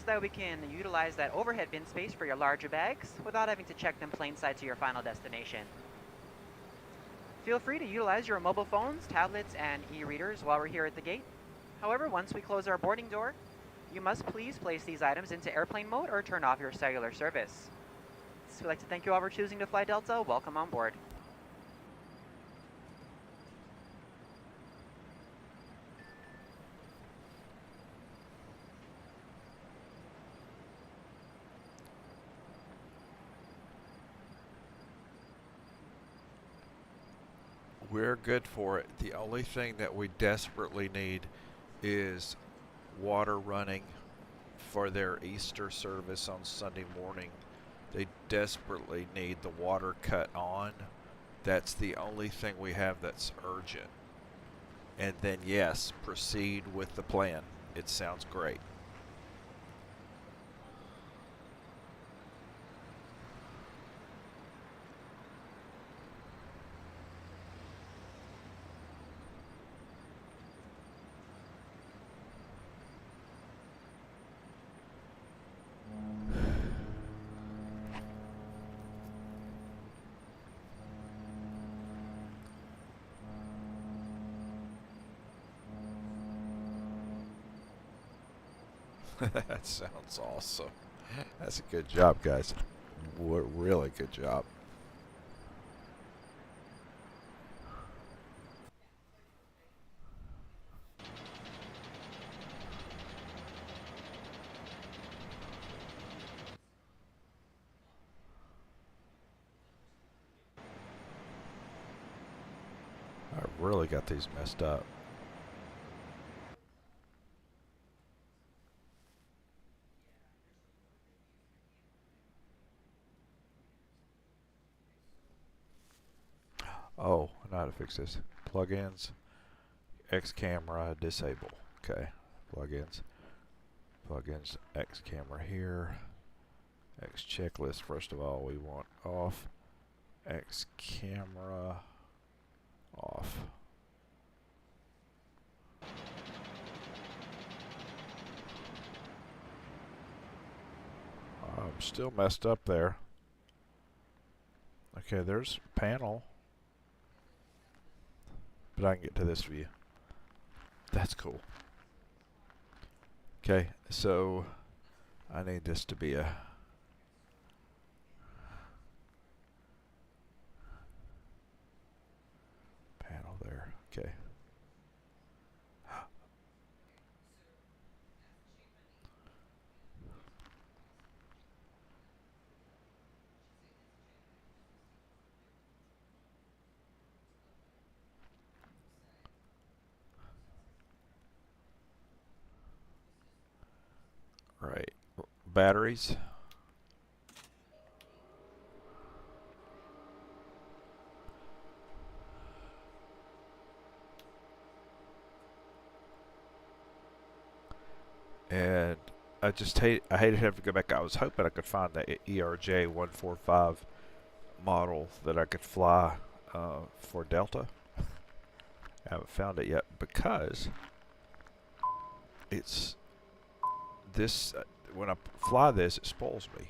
that we can utilize that overhead bin space for your larger bags without having to check them plain sight to your final destination. Feel free to utilize your mobile phones, tablets, and e-readers while we're here at the gate. However, once we close our boarding door, you must please place these items into airplane mode or turn off your cellular service. So we'd like to thank you all for choosing to fly Delta. Welcome on board. We're good for it. The only thing that we desperately need is water running for their Easter service on Sunday morning. They desperately need the water cut on. That's the only thing we have that's urgent. And then yes, proceed with the plan. It sounds great. That sounds awesome. That's a good job, guys. Really good job. I really got these messed up. Oh, I know how to fix this. Plugins, X camera, disable. Okay, plugins, X camera here. X checklist, first of all, we want off. X camera, off. I'm still messed up there. Okay, there's panel. But I can get to this view. That's cool. Okay, so I need this to be a panel there. Okay. Right. Batteries. And I hated having to go back. I was hoping I could find the ERJ 145 model that I could fly for Delta. I haven't found it yet because it's this. When I fly this, it spoils me.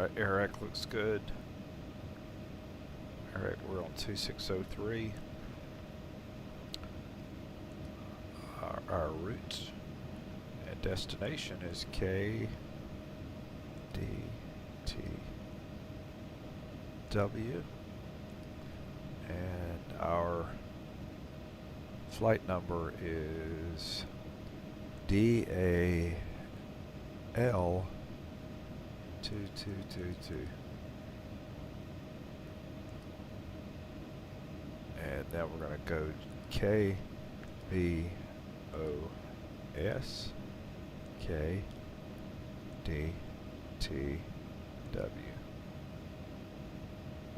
Alright, Eric looks good. Alright, we're on 2603. Our route and destination is KDTW. And our flight number is DAL 2222. And then we're going to go KBOS KDTW.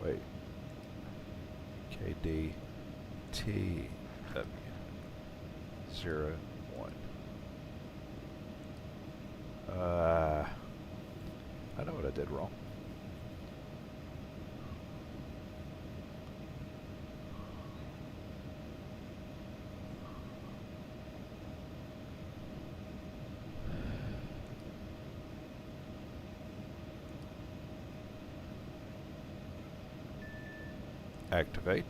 Wait. KDTW 01. I know what I did wrong. Activate.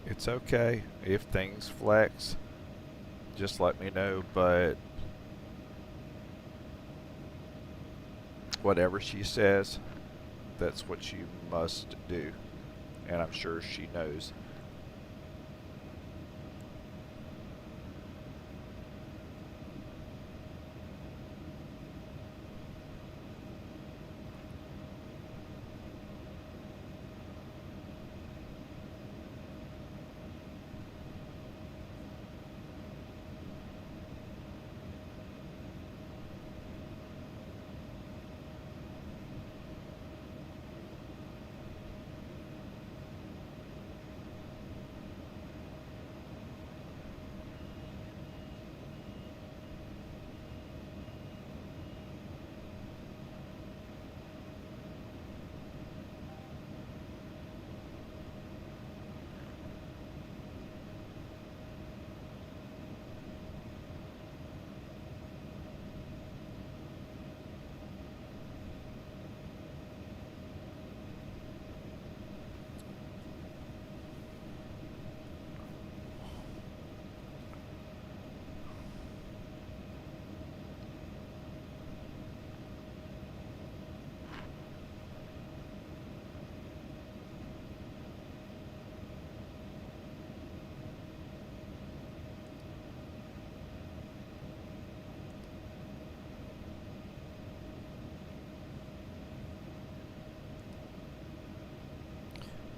It's okay if things flex, just let me know, but whatever she says, that's what you must do, and I'm sure she knows.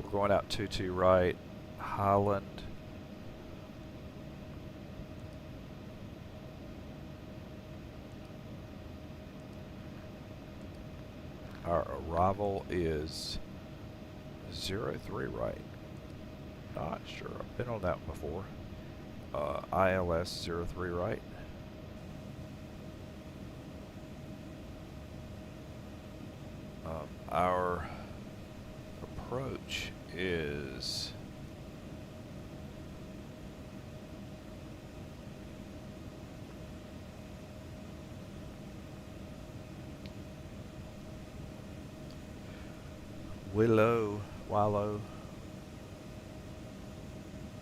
We're going out 22 right, Highland. Our arrival is 03 right. Not sure. I've been on that one before. ILS 03 right. Our approach is Willow,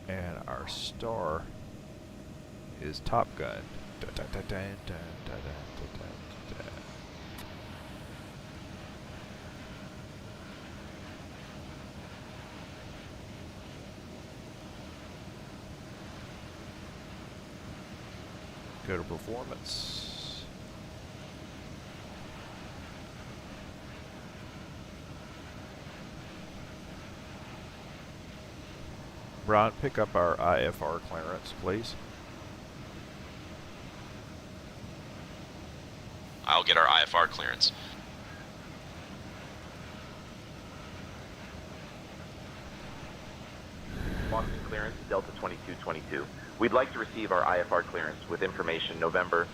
and our star is Top Gun. Dun, dun, dun, dun, dun, dun, dun, dun, dun. Go to performance. Brian, pick up our IFR clearance, please. I'll get our IFR clearance. Delta 2222. We'd like to receive our IFR clearance with information November.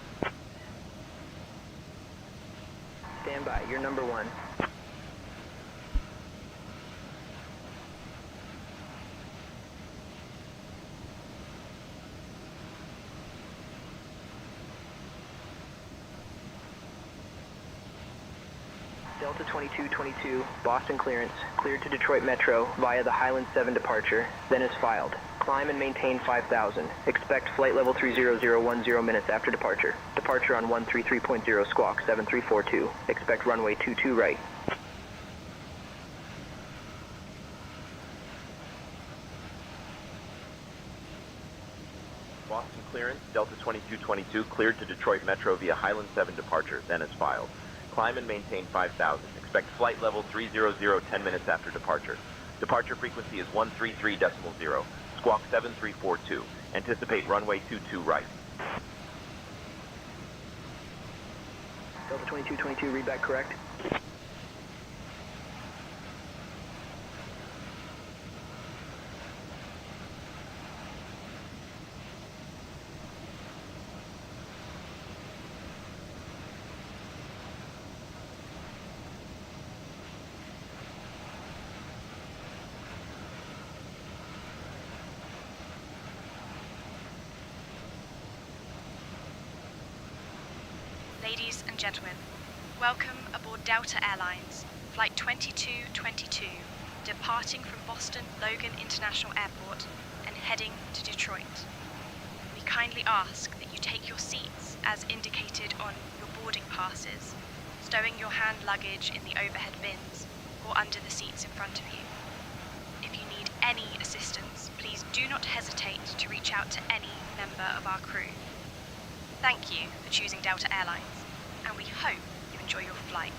Stand by, you're number 1. Delta 2222, Boston clearance, cleared to Detroit Metro via the Highland 7 departure, then is filed. Climb and maintain 5,000. Expect flight level 30010 minutes after departure. Departure on 133.0 squawk 7342. Expect runway 22 right. Boston clearance, Delta 2222, cleared to Detroit Metro via Highland 7 departure, then is filed. Climb and maintain 5,000. Expect flight level 300 10 minutes after departure. Departure frequency is 133.0. Squawk 7342. Anticipate runway 22 right. Delta 2222, read back correct. Ladies and gentlemen, welcome aboard Delta Airlines, Flight 2222, departing from Boston Logan International Airport and heading to Detroit. We kindly ask that you take your seats as indicated on your boarding passes, stowing your hand luggage in the overhead bins or under the seats in front of you. If you need any assistance, please do not hesitate to reach out to any member of our crew. Thank you for choosing Delta Airlines, and we hope you enjoy your flight.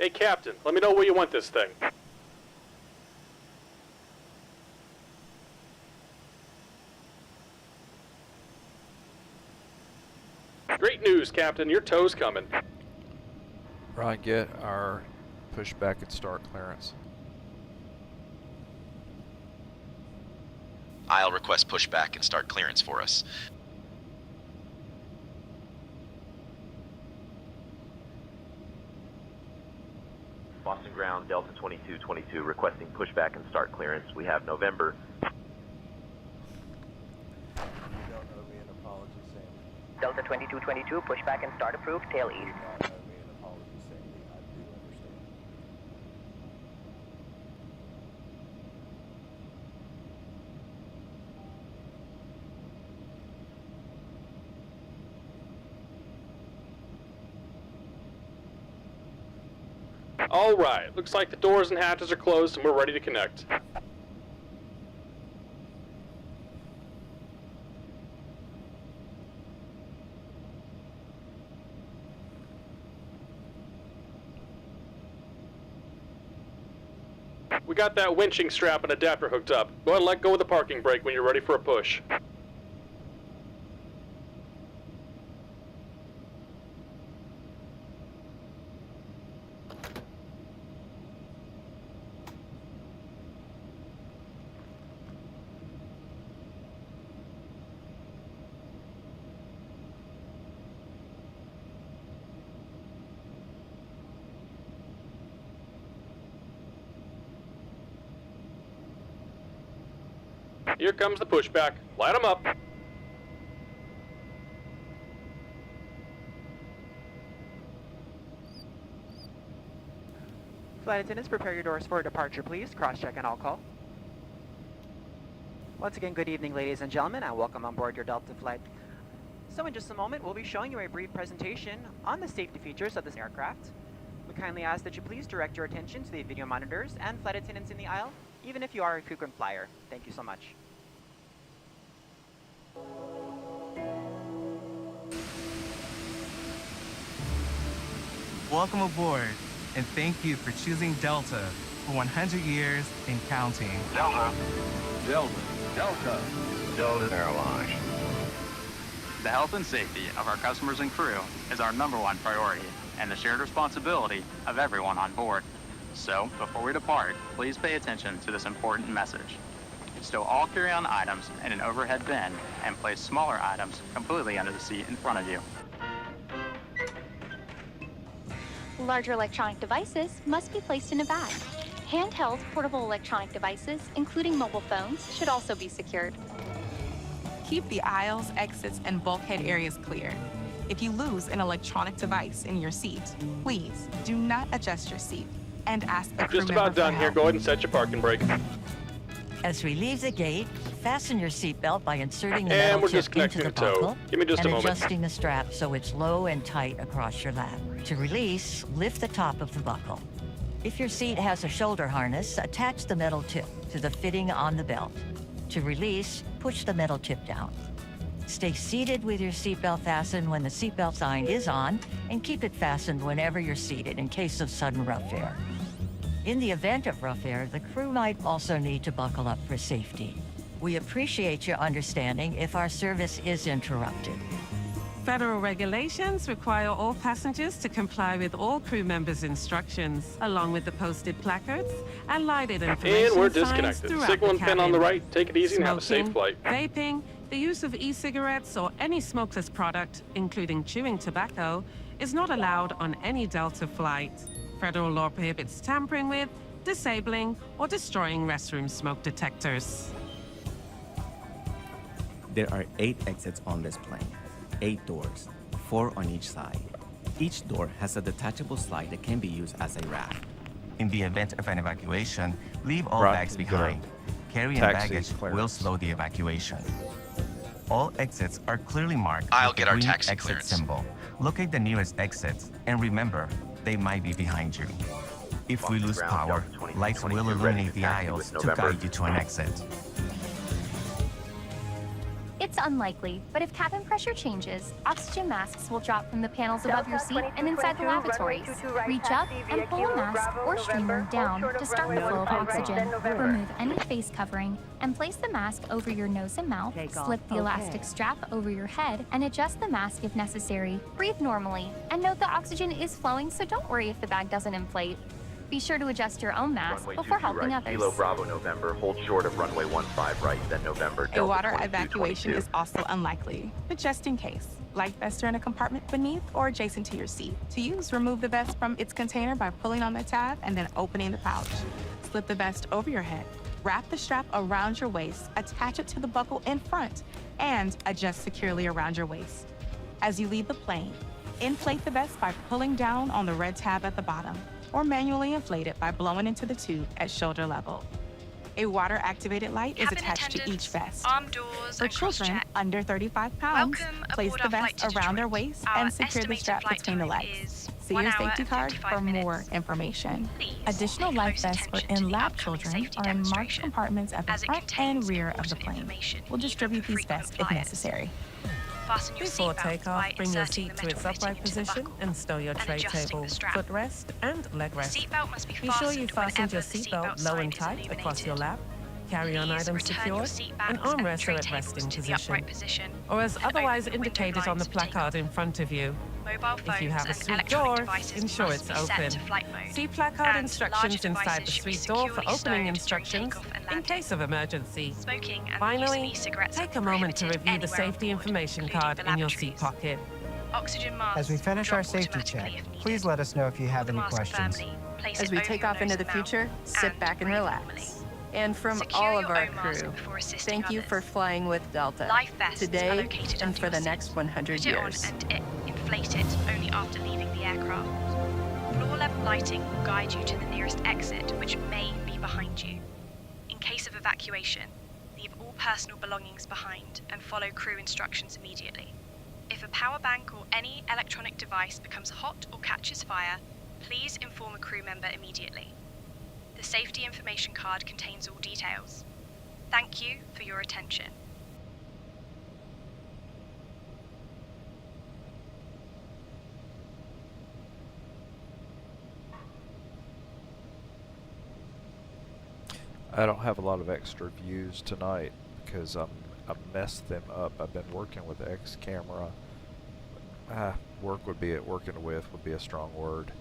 Hey, Captain, let me know where you want this thing. Great news, Captain. Your tow's coming. Ryan, get our pushback and start clearance. I'll request pushback and start clearance for us. Boston Ground, Delta 2222, requesting pushback and start clearance. We have November. You don't owe me an apology, Sandy. Delta 2222, pushback and start approved, tail east. You do not owe me an apology, Sandy. I do understand. All right, looks like the doors and hatches are closed and we're ready to connect. We got that winching strap and adapter hooked up. Go ahead and let go of the parking brake when you're ready for a push. Here comes the pushback. Light them up. Flight attendants, prepare your doors for departure, please. Cross-check and all call. Once again, good evening, ladies and gentlemen, and welcome on board your Delta flight. So in just a moment, we'll be showing you a brief presentation on the safety features of this aircraft. We kindly ask that you please direct your attention to the video monitors and flight attendants in the aisle, even if you are a frequent flyer. Thank you so much. Welcome aboard, and thank you for choosing Delta for 100 years and counting. Delta. Delta. Delta. Delta Airlines. The health and safety of our customers and crew is our #1 priority and the shared responsibility of everyone on board. So, before we depart, please pay attention to this important message. Stow all carry-on items in an overhead bin and place smaller items completely under the seat in front of you. Larger electronic devices must be placed in a bag. Handheld portable electronic devices, including mobile phones, should also be secured. Keep the aisles, exits, and bulkhead areas clear. If you lose an electronic device in your seat, please do not adjust your seat and ask a crew Just member about done for here. help. Go ahead and set your parking brake. As we leave the gate, fasten your seatbelt by inserting the And metal we're tip disconnecting into the the tow. buckle Give me just a and moment. adjusting the strap so it's low and tight across your lap. To release, lift the top of the buckle. If your seat has a shoulder harness, attach the metal tip to the fitting on the belt. To release, push the metal tip down. Stay seated with your seatbelt fastened when the seatbelt sign is on, and keep it fastened whenever you're seated in case of sudden rough air. In the event of rough air, the crew might also need to buckle up for safety. We appreciate your understanding if our service is interrupted. Federal regulations require all passengers to comply with all crew members' instructions, along with the posted placards and lighted information And we're signs disconnected. throughout Signal the and pin on the cabin. right. Take it easy and have a safe Smoking, flight. Vaping, the use of e-cigarettes or any smokeless product, including chewing tobacco, is not allowed on any Delta flight. Federal law prohibits tampering with, disabling, or destroying restroom smoke detectors. There are 8 exits on this plane, 8 doors, 4 on each side. Each door has a detachable slide that can be used as a raft. In the event of an evacuation, leave all Right, bags good. behind. Carry-in Taxi baggage clearance. will slow the evacuation. All exits are clearly marked I'll with get the our green taxi exit clearance. symbol. Locate the nearest exits, and remember, they might be behind you. If we Boston lose Ground, power, Delta 22, lights will 22, illuminate ready the to taxi aisles with to November. guide you to an exit. It's unlikely, but if cabin pressure changes, oxygen masks will drop from the panels above your seat and inside the lavatories. Reach up and pull a mask or streamer down to start the flow of oxygen. Remove any face covering and place the mask over your nose and mouth. Slip the elastic strap over your head and adjust the mask if necessary. Breathe normally and note the oxygen is flowing, so don't worry if the bag doesn't inflate. Be sure to adjust your own mask Runway before 22 helping right, others. Kilo Bravo November, hold short of runway 15 right, then November, Delta A water 22, evacuation 22. is also unlikely, but just in case, life vests are in a compartment beneath or adjacent to your seat. To use, remove the vest from its container by pulling on the tab and then opening the pouch. Slip the vest over your head, wrap the strap around your waist, attach it to the buckle in front, and adjust securely around your waist. As you leave the plane, inflate the vest by pulling down on the red tab at the bottom, or manually inflate it by blowing into the tube at shoulder level. A water-activated light is Cabin attached to each vest. Arm doors For and children cross-check. under 35 pounds, Welcome place aboard the our flight vest to around their Detroit. waist Our and secure the estimated strap flight between the time legs. is See 1 your hour safety and card 55 for more minutes. information. Please Additional pay life close vests for attention to the in-lab upcoming children safety are in marked demonstration, compartments at the as it front and contains rear of the important plane. information We'll even distribute for these frequent vests if flyers. necessary. Fasten your Before seatbelt takeoff, by bring your inserting seat the to its metal fitting upright into the position buckle and stow your and tray adjusting table, the strap. footrest, and leg The rest. seatbelt must be Be sure you fastened fastened your whenever the seatbelt seatbelt low sign and is tight across your illuminated. lap. Carry-on Please items return your secured, seat and backs and armrests tray are at tables resting to the position, upright position, or as and otherwise open the window indicated on the blinds if takeoff. placard in front of you. Mobile phones If you have a and suite electronic door, devices ensure must it's be set open. to flight mode. See placard and instructions larger inside the devices should be suite door for securely opening stowed during instructions takeoff and in landing. case of emergency. Smoking and Finally, the use of e-cigarettes take are a moment to prohibited review the anywhere on safety board, information including card the in your seat lavatories. pocket. Oxygen masks As we finish drop our safety automatically check, if needed. please let us know if you have Hold the any mask questions. firmly, place As it we over take your off into nose the and mouth, future, sit and back and breathe relax. normally. And from Secure all of your our own mask crew, before assisting thank you for others. flying with Delta Life vests are today located and under for your the seat. next 100 Put it on years. and inflate it only after leaving the aircraft. Floor level lighting will guide you to the nearest exit, which may be behind you. In case of evacuation, leave all personal belongings behind and follow crew instructions immediately. If a power bank or any electronic device becomes hot or catches fire, please inform a crew member immediately. The safety information card contains all details. Thank you for your attention. I don't have a lot of extra views tonight because I messed them up. I've been working with the X camera. Working with would be a strong word,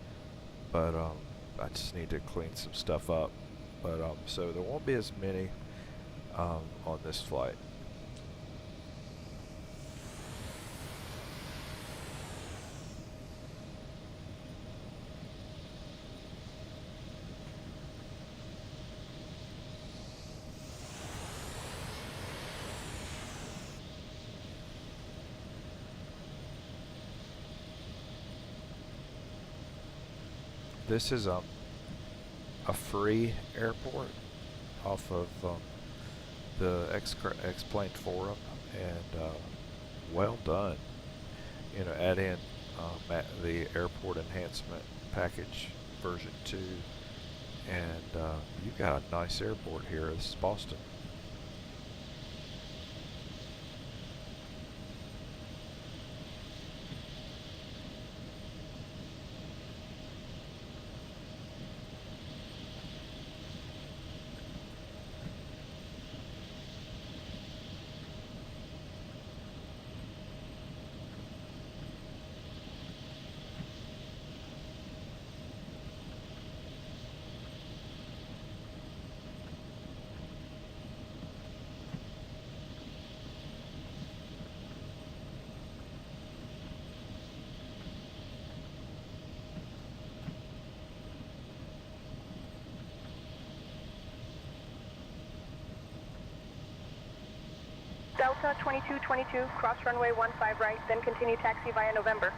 but I just need to clean some stuff up. But so there won't be as many on this flight. This is a free airport off of the Xplane forum, and well done. You know, add in the airport enhancement package version 2, and you've got a nice airport here. This is Boston. Delta 2222, cross runway 15 right, then continue taxi via November.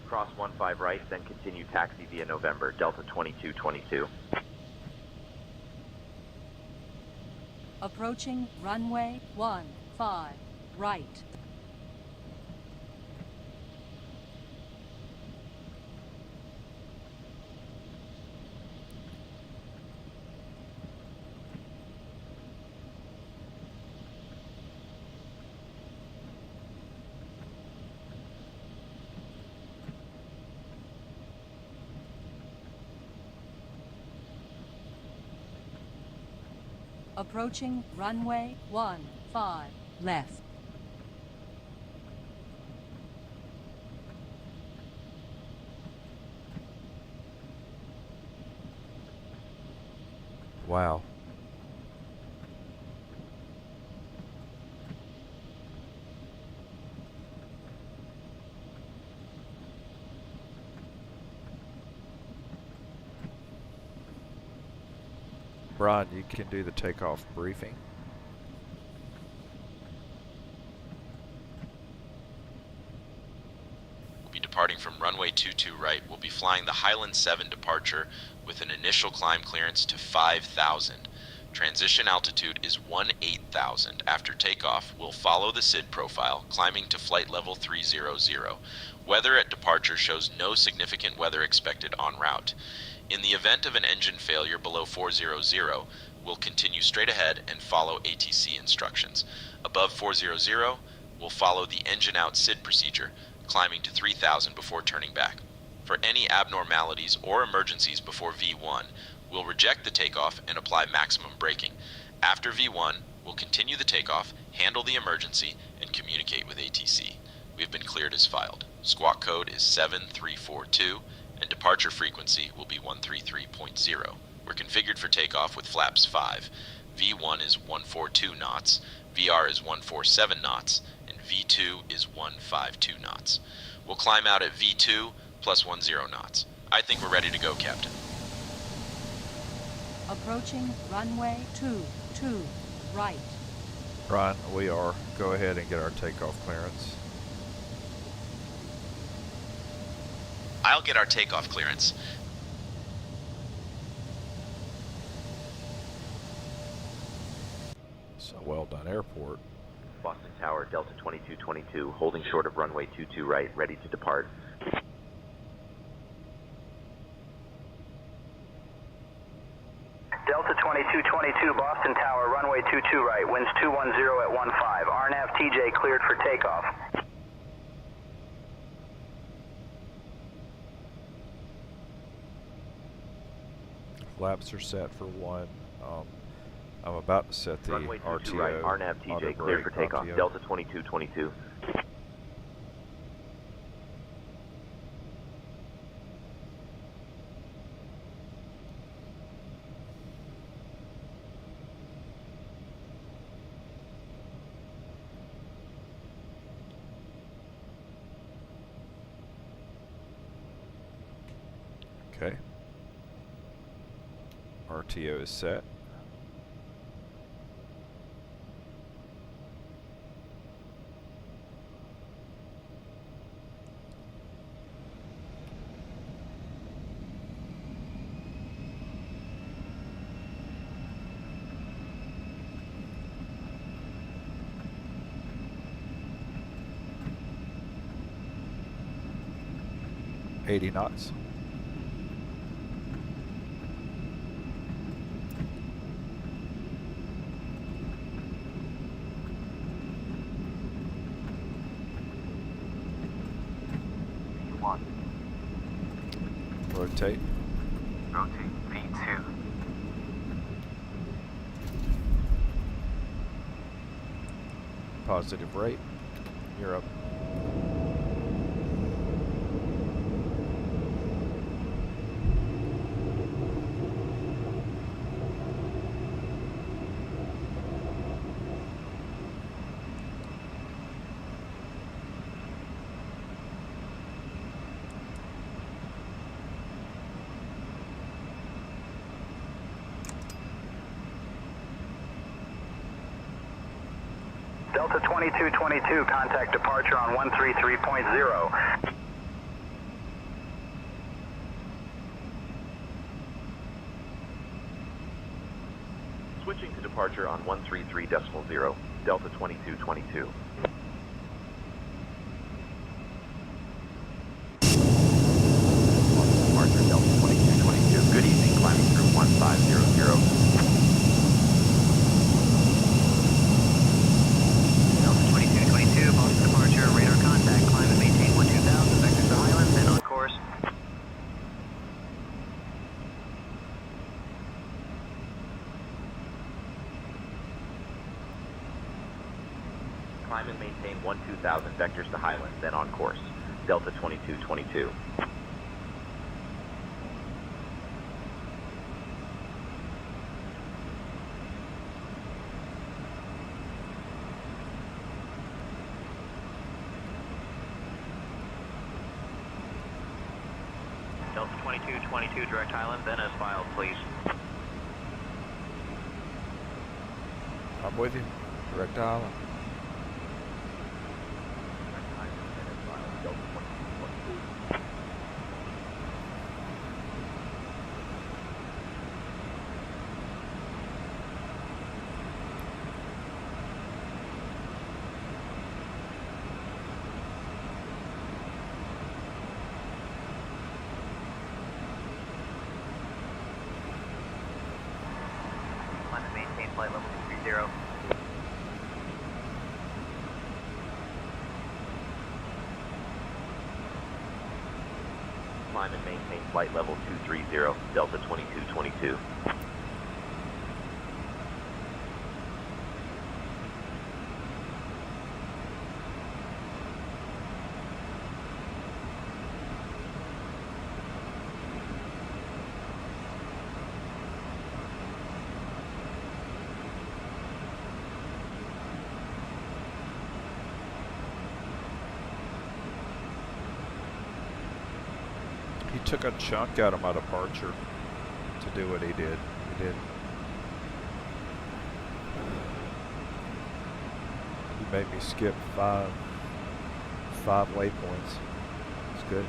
Cross 15 right, then continue taxi via November, Delta 2222. Approaching runway 15 right. Approaching runway 15 left. Wow. Brian, you can do the takeoff briefing. We'll be departing from runway 22 right. We'll be flying the Highland 7 departure with an initial climb clearance to 5,000. Transition altitude is 18,000. After takeoff, we'll follow the SID profile, climbing to flight level 300. Weather at departure shows no significant weather expected en route. In the event of an engine failure below 400, we'll continue straight ahead and follow ATC instructions. Above 400, we'll follow the engine out SID procedure, climbing to 3,000 before turning back. For any abnormalities or emergencies before V1, we'll reject the takeoff and apply maximum braking. After V1, we'll continue the takeoff, handle the emergency, and communicate with ATC. We've been cleared as filed. Squawk code is 7342, and departure frequency will be 133.0. We're configured for takeoff with flaps 5. V1 is 142 knots, VR is 147 knots, and V2 is 152 knots. We'll climb out at V2 plus 10 knots. I think we're ready to go, Captain. Approaching runway 22 right. Brian, we are. Go ahead and get our takeoff clearance. I'll get our takeoff clearance. So well done, airport. Boston Tower, Delta 2222, holding short of runway 22 right, ready to depart. Delta 2222, Boston Tower, runway 22 right, winds 210 at 15. RNAV TJ cleared for takeoff. Flaps are set for 1. I'm about to set the runway 22 RTO. right, RNAV TJ cleared for takeoff. RTO. Delta 2222. Okay. RTO is set. $80 knots. Rotate. Rotate V2. Positive rate. You're up. Delta 2222, contact departure on 133.0. Switching to departure on 133.0, Delta 2222. Departure Delta 2222. Good evening, climbing through 1500. Delta 2222, Boston departure, radar contact, climb and maintain 12,000, vectors to Highlands, and on course. Climb and maintain 12,000 vectors to Highland, then on course. Delta 2222. Delta 2222, direct Highland, then as filed, please. I'm with you. Direct island. Climb and maintain flight level 230. Climb and maintain flight level 230, Delta 2222. He took a chunk out of my departure to do what he did. He did. He made me skip five waypoints. It's good.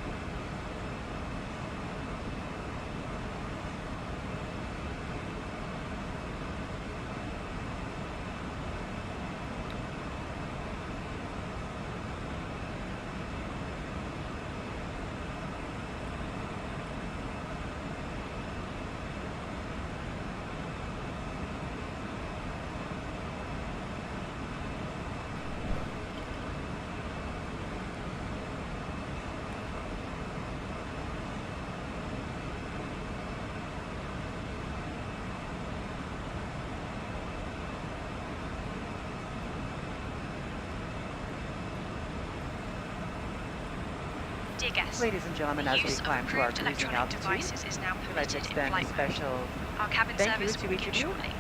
Dear guests, Ladies and gentlemen, the as we use of climb to our approved cruising electronic altitude, devices is now we'd like to permitted in extend a flight mode. special Our cabin thank you service to will each of begin you, shortly.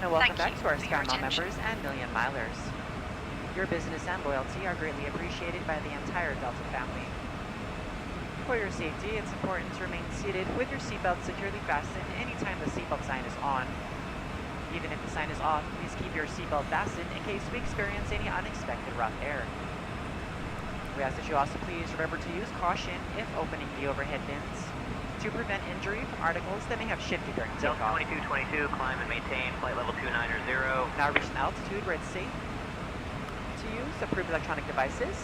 and a welcome Thank back you to our for your SkyMall attention. members and Million Milers. Your business and loyalty are greatly appreciated by the entire Delta family. For your safety, it's important to remain seated with your seatbelt securely fastened anytime the seatbelt sign is on. Even if the sign is off, please keep your seatbelt fastened in case we experience any unexpected rough air. We ask that you also please remember to use caution if opening the overhead bins to prevent injury from articles that may have shifted during Delta takeoff. 2222, climb and maintain flight level 290. Now reach an altitude where it's safe to use approved electronic devices,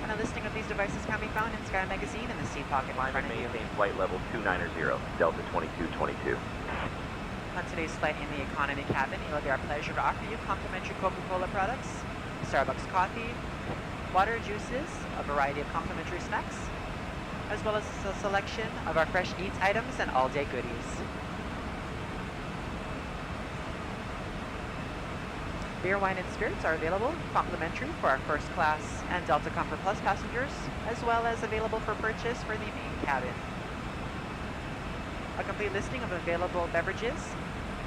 and a listing of these devices can be found in Sky Magazine in the seat pocket in Climb front and of you. maintain flight level 290, Delta 2222. On today's flight in the economy cabin, it will be our pleasure to offer you complimentary Coca-Cola products, Starbucks coffee, water, juices, a variety of complimentary snacks, as well as a selection of our fresh eats items and all-day goodies. Beer, wine, and spirits are available complimentary for our first class and Delta Comfort Plus passengers, as well as available for purchase for the main cabin. A complete listing of available beverages,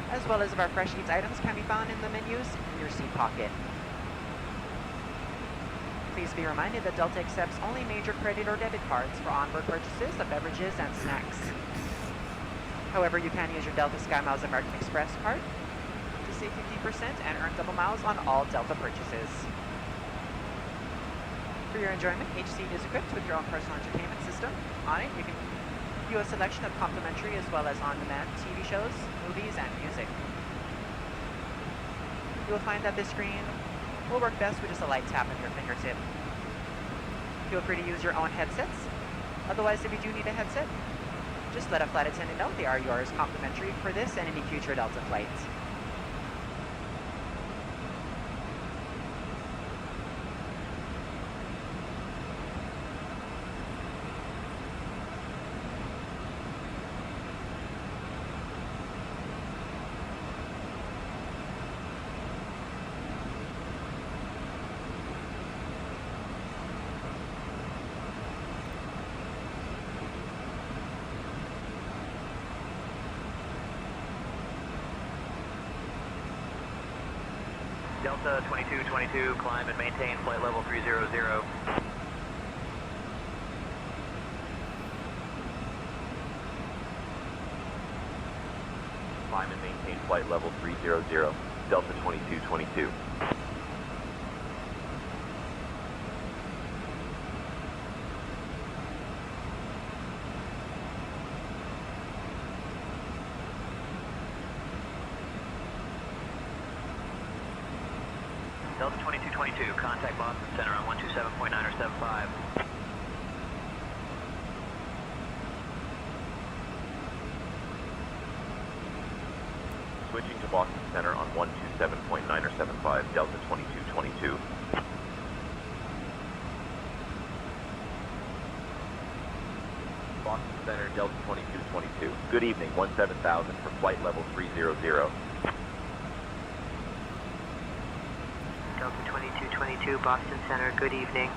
as well as of our fresh eats items, can be found in the menus in your seat pocket. Please be reminded that Delta accepts only major credit or debit cards for onboard purchases of beverages and snacks. However, you can use your Delta SkyMiles American Express card to save 50% and earn double miles on all Delta purchases. For your enjoyment, each seat is equipped with your own personal entertainment system. On it, you can view a selection of complimentary as well as on-demand TV shows, movies, and music. You will find that this screen will work best with just a light tap of your fingertip. Feel free to use your own headsets. Otherwise, if you do need a headset, just let a flight attendant know they are yours complimentary for this and any future Delta flights. Delta 2222, climb and maintain flight level 300. Climb and maintain flight level 300, Delta 2222. Delta 2222, contact Boston Center on 127.9 or 75. Switching to Boston Center on 127.9 or 75, Delta 2222. Boston Center, Delta 2222. Good evening, 17,000 for flight level 300. Delta 2222, Boston Center, good evening.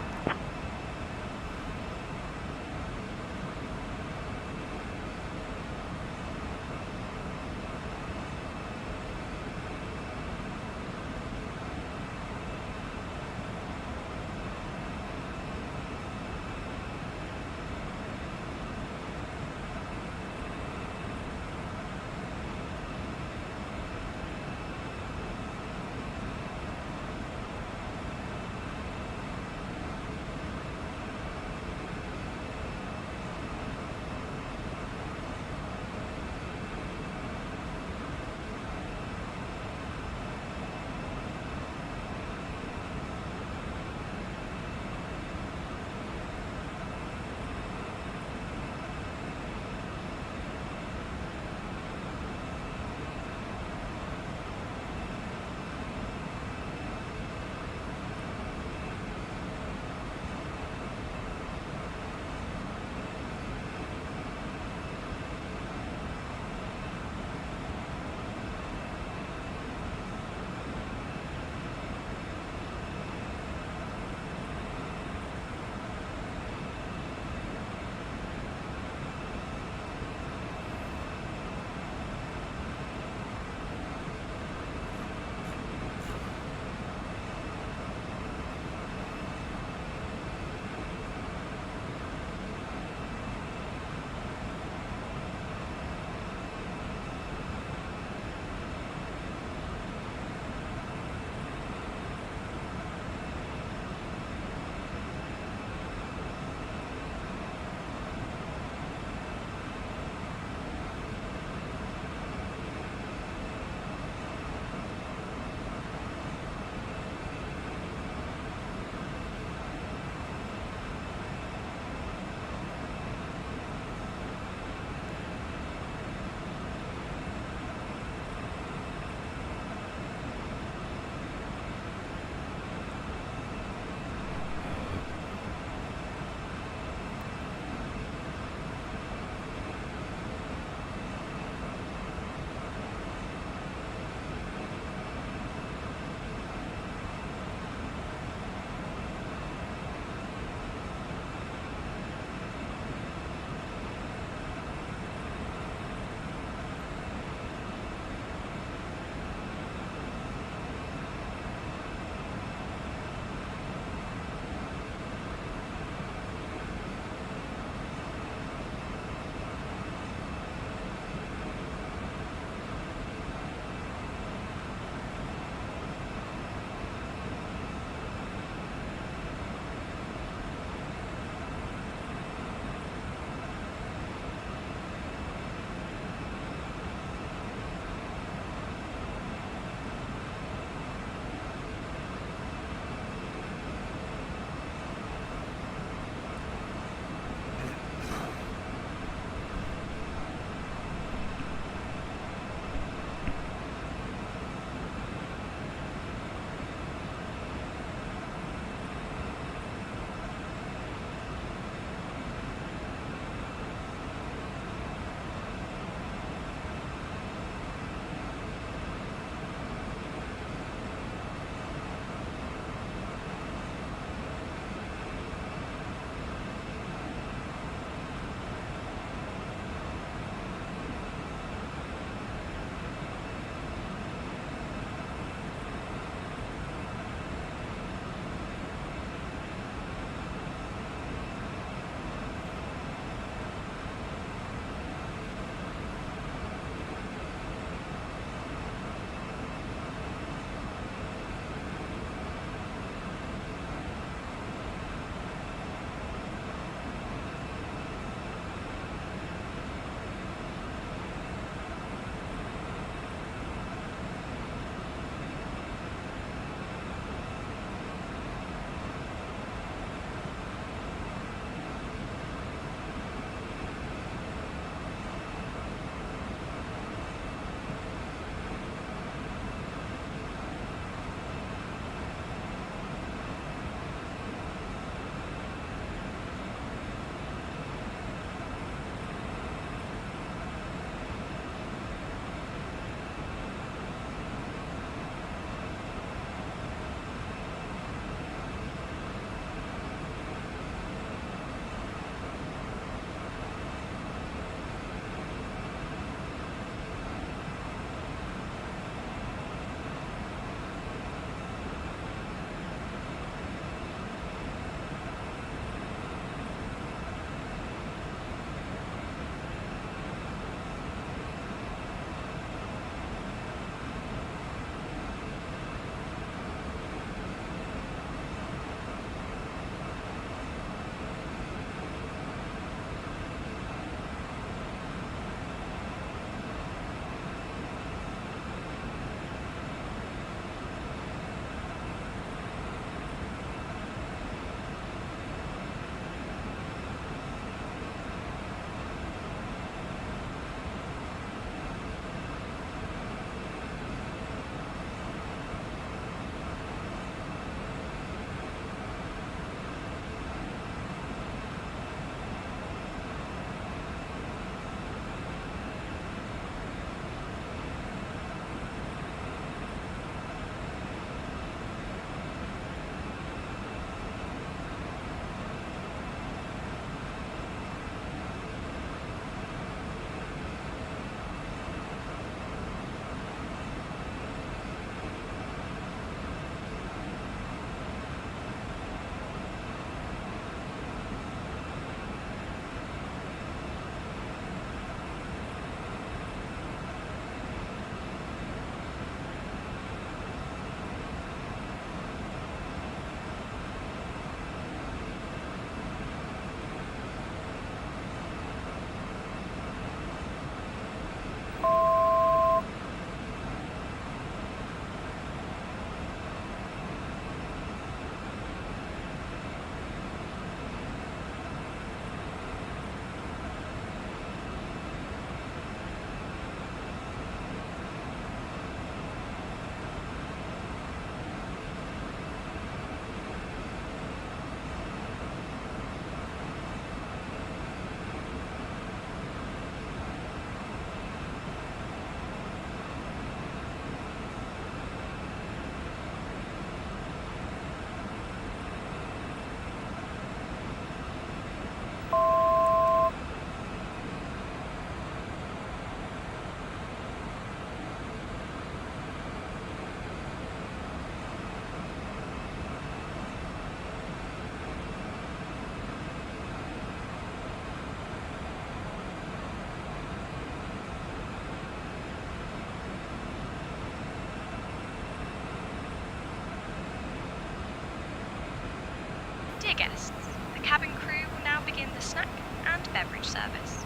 guests, the cabin crew will now begin the snack and beverage service.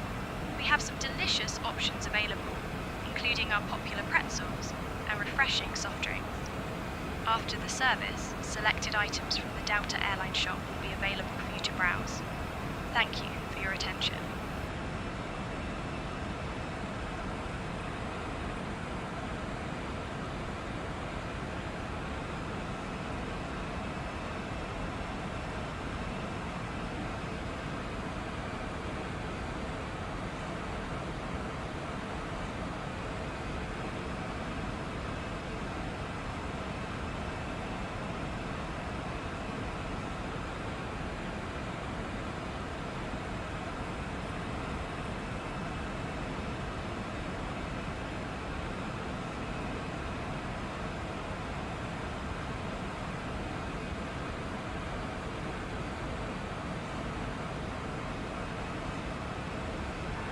We have some delicious options available, including our popular pretzels and refreshing soft drinks. After the service, selected items from the Delta Airlines shop will be available for you to browse. Thank you for your attention.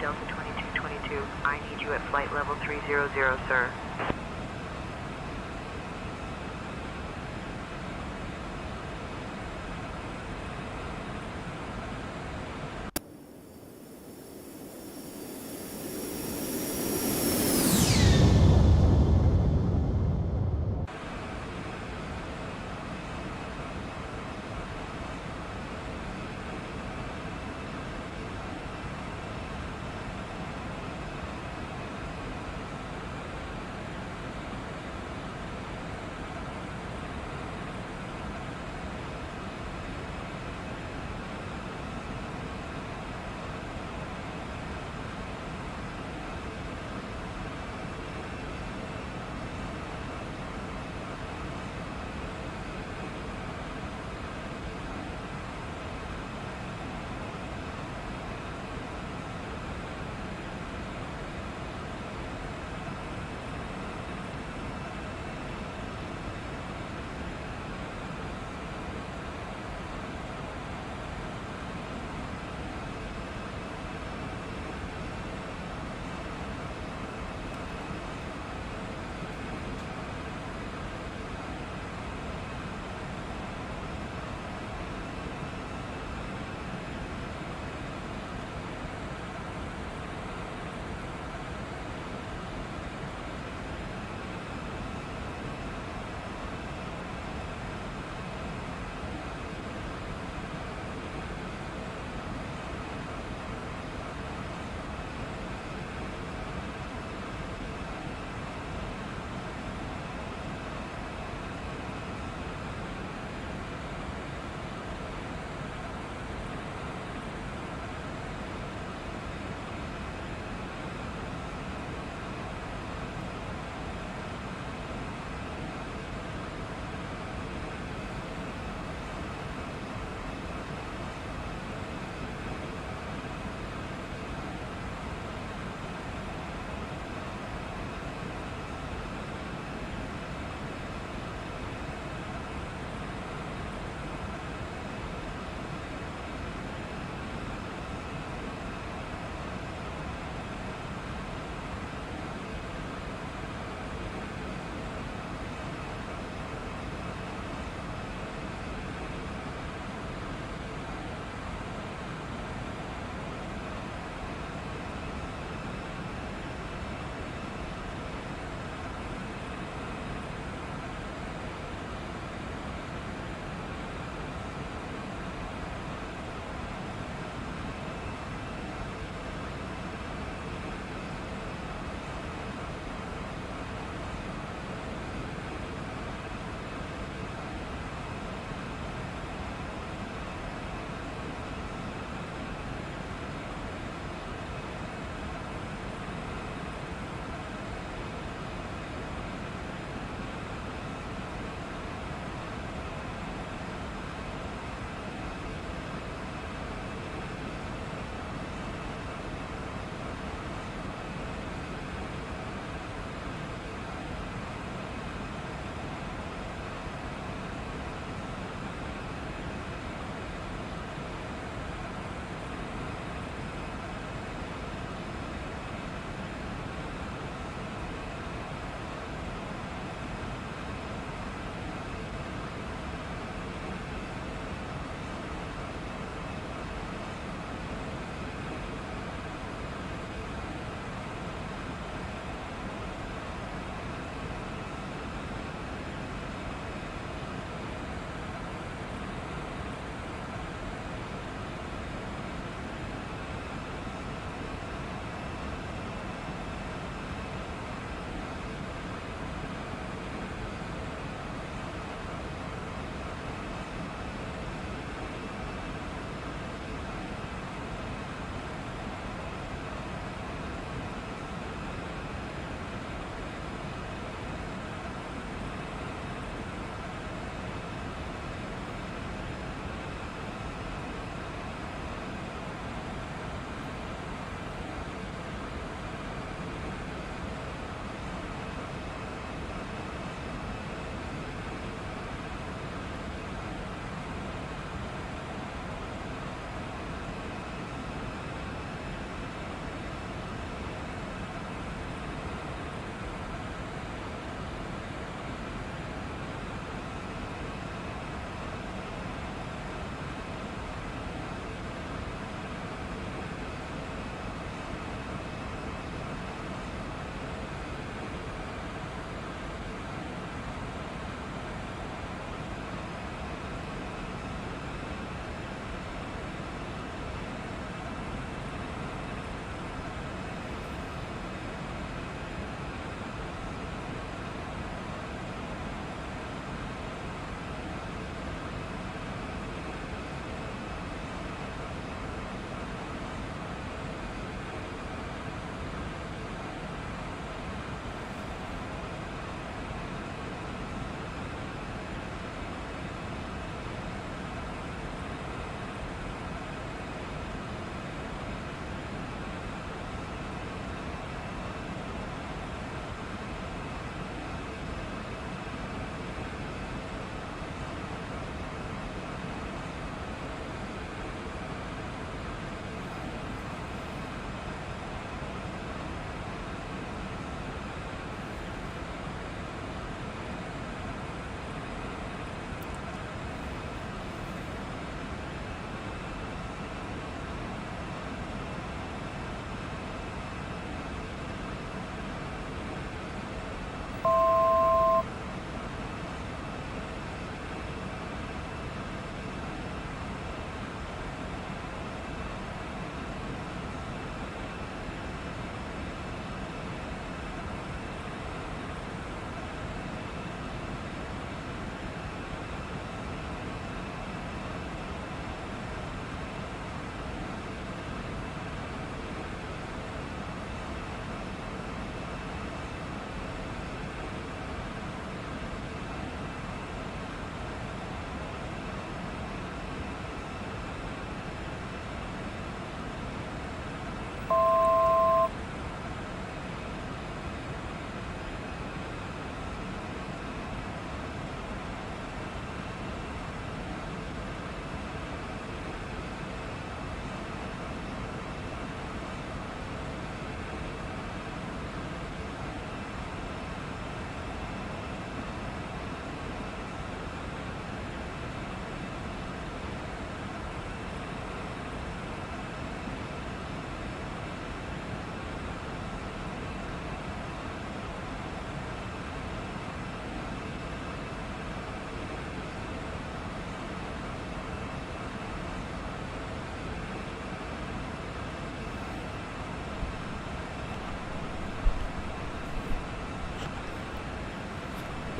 Delta 2222, I need you at flight level 300, sir.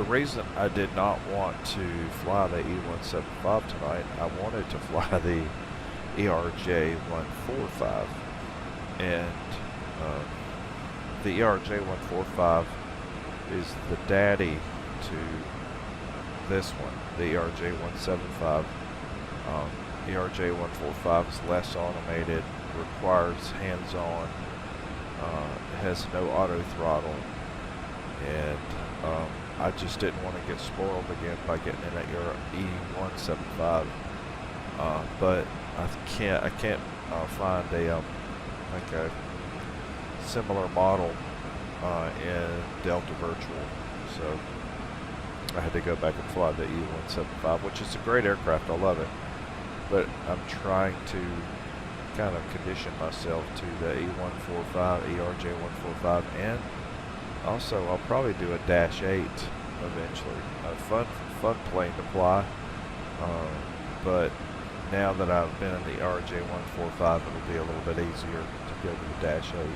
the reason I did not want to fly the E175 tonight, I wanted to fly the ERJ145, and the ERJ145 is the daddy to this one, the ERJ175. ERJ145 is less automated, requires hands-on, has no auto throttle, and I just didn't want to get spoiled again by getting in at your E175. But I can't find a like a similar model in Delta Virtual, so I had to go back and fly the E175, which is a great aircraft. I love it, but I'm trying to kind of condition myself to the E145, ERJ145, and also I'll probably do a Dash 8 eventually. A fun plane to fly, but now that I've been in the ERJ145, it'll be a little bit easier to go to the Dash 8.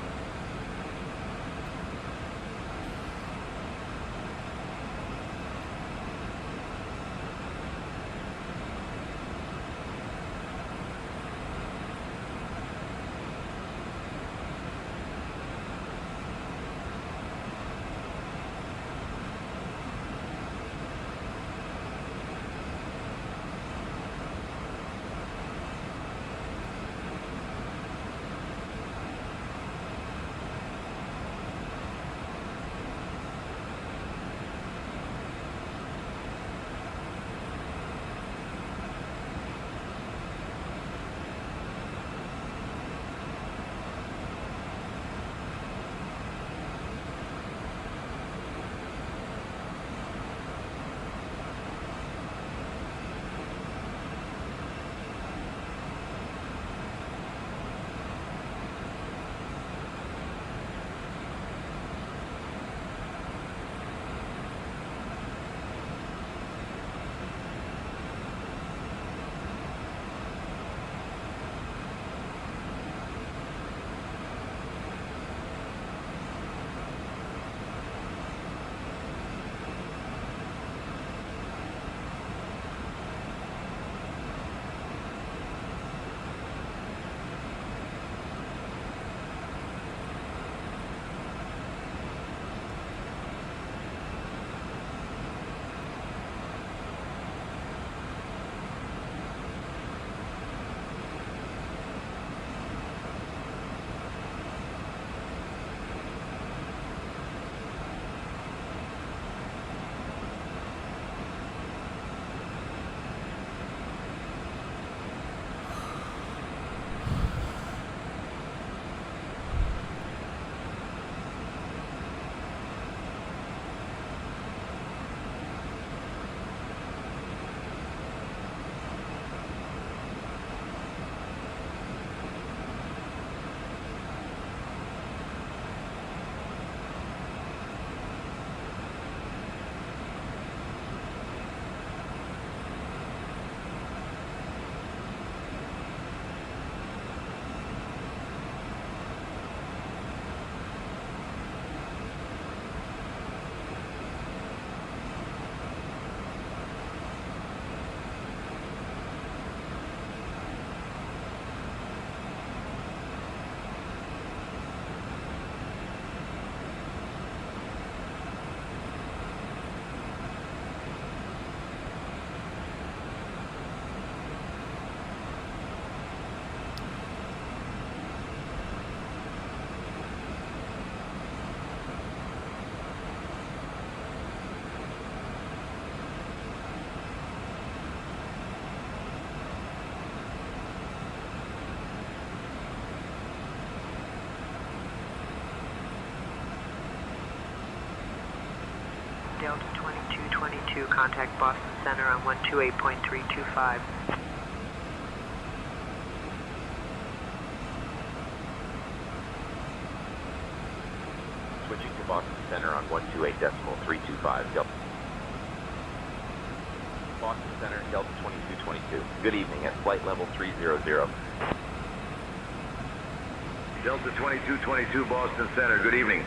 Delta 2222, contact Boston Center on 128.325. Switching to Boston Center on 128.325. Delta. Boston Center, Delta 2222. Good evening at flight level 300. Delta 2222, Boston Center. Good evening.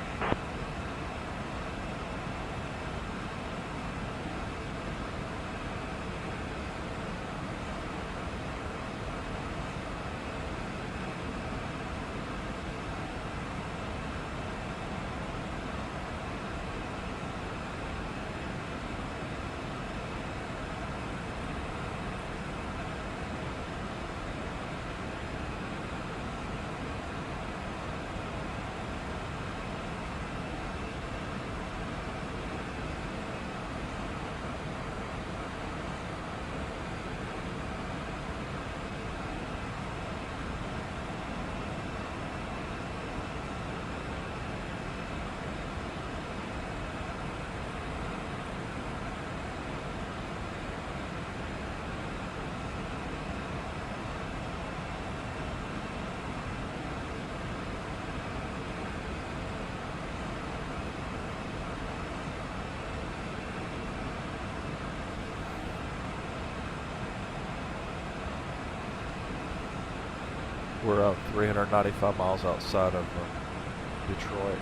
We're 395 miles outside of Detroit.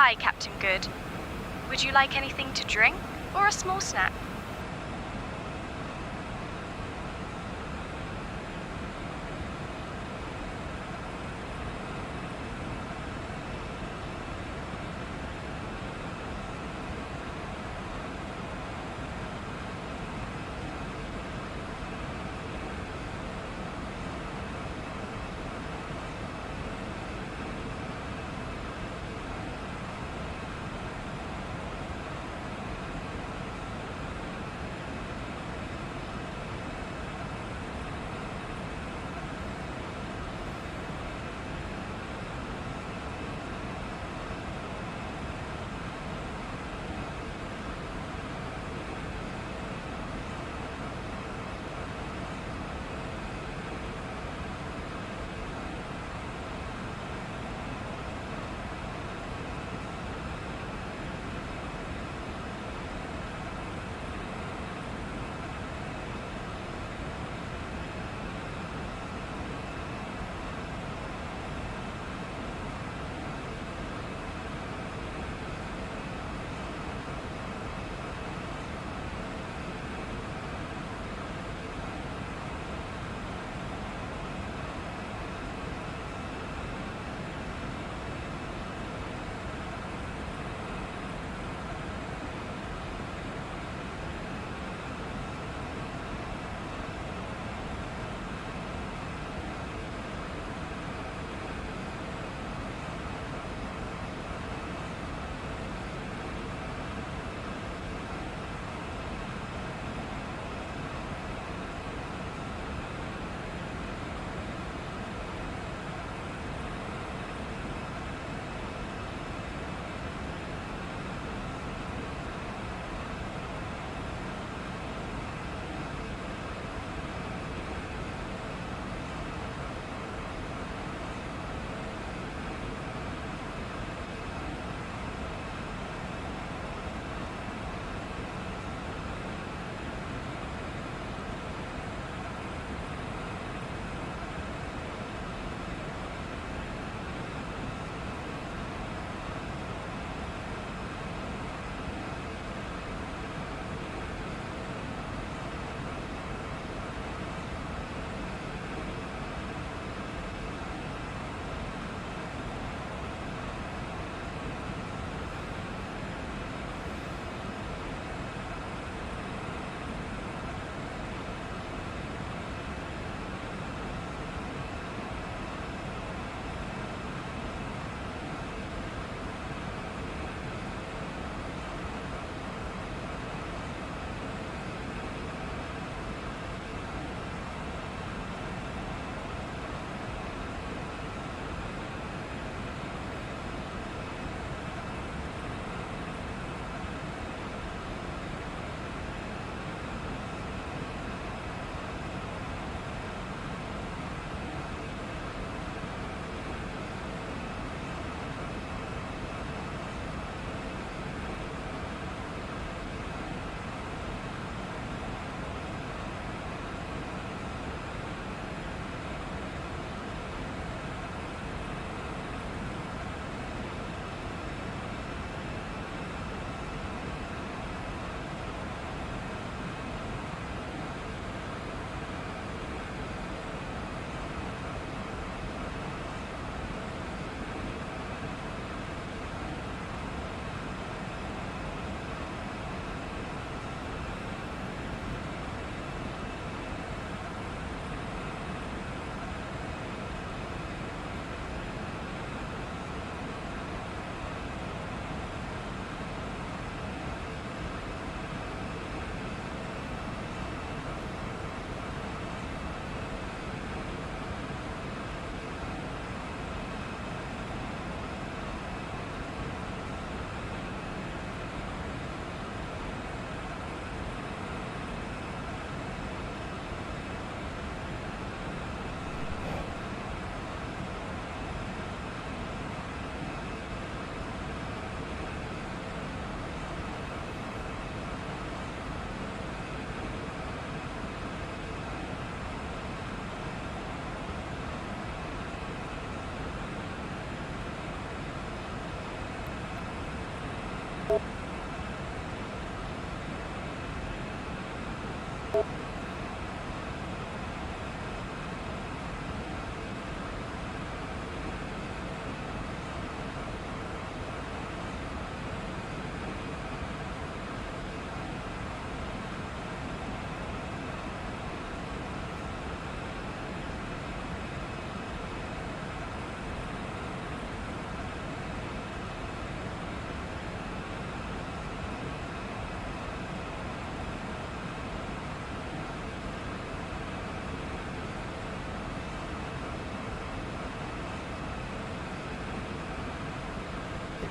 Hi, Captain Good. Would you like anything to drink or a small snack?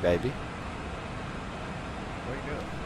baby. What are you doing?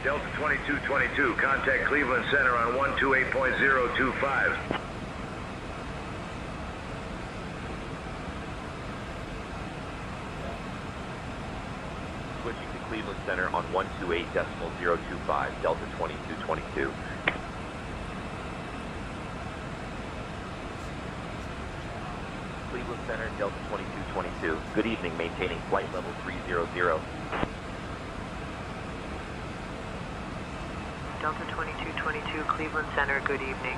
Delta 2222, contact Cleveland Center on 128.025. Switching to Cleveland Center on 128.025, Delta 2222. Cleveland Center, Delta 2222. Good evening, maintaining flight level 300. Delta 2222, Cleveland Center, good evening.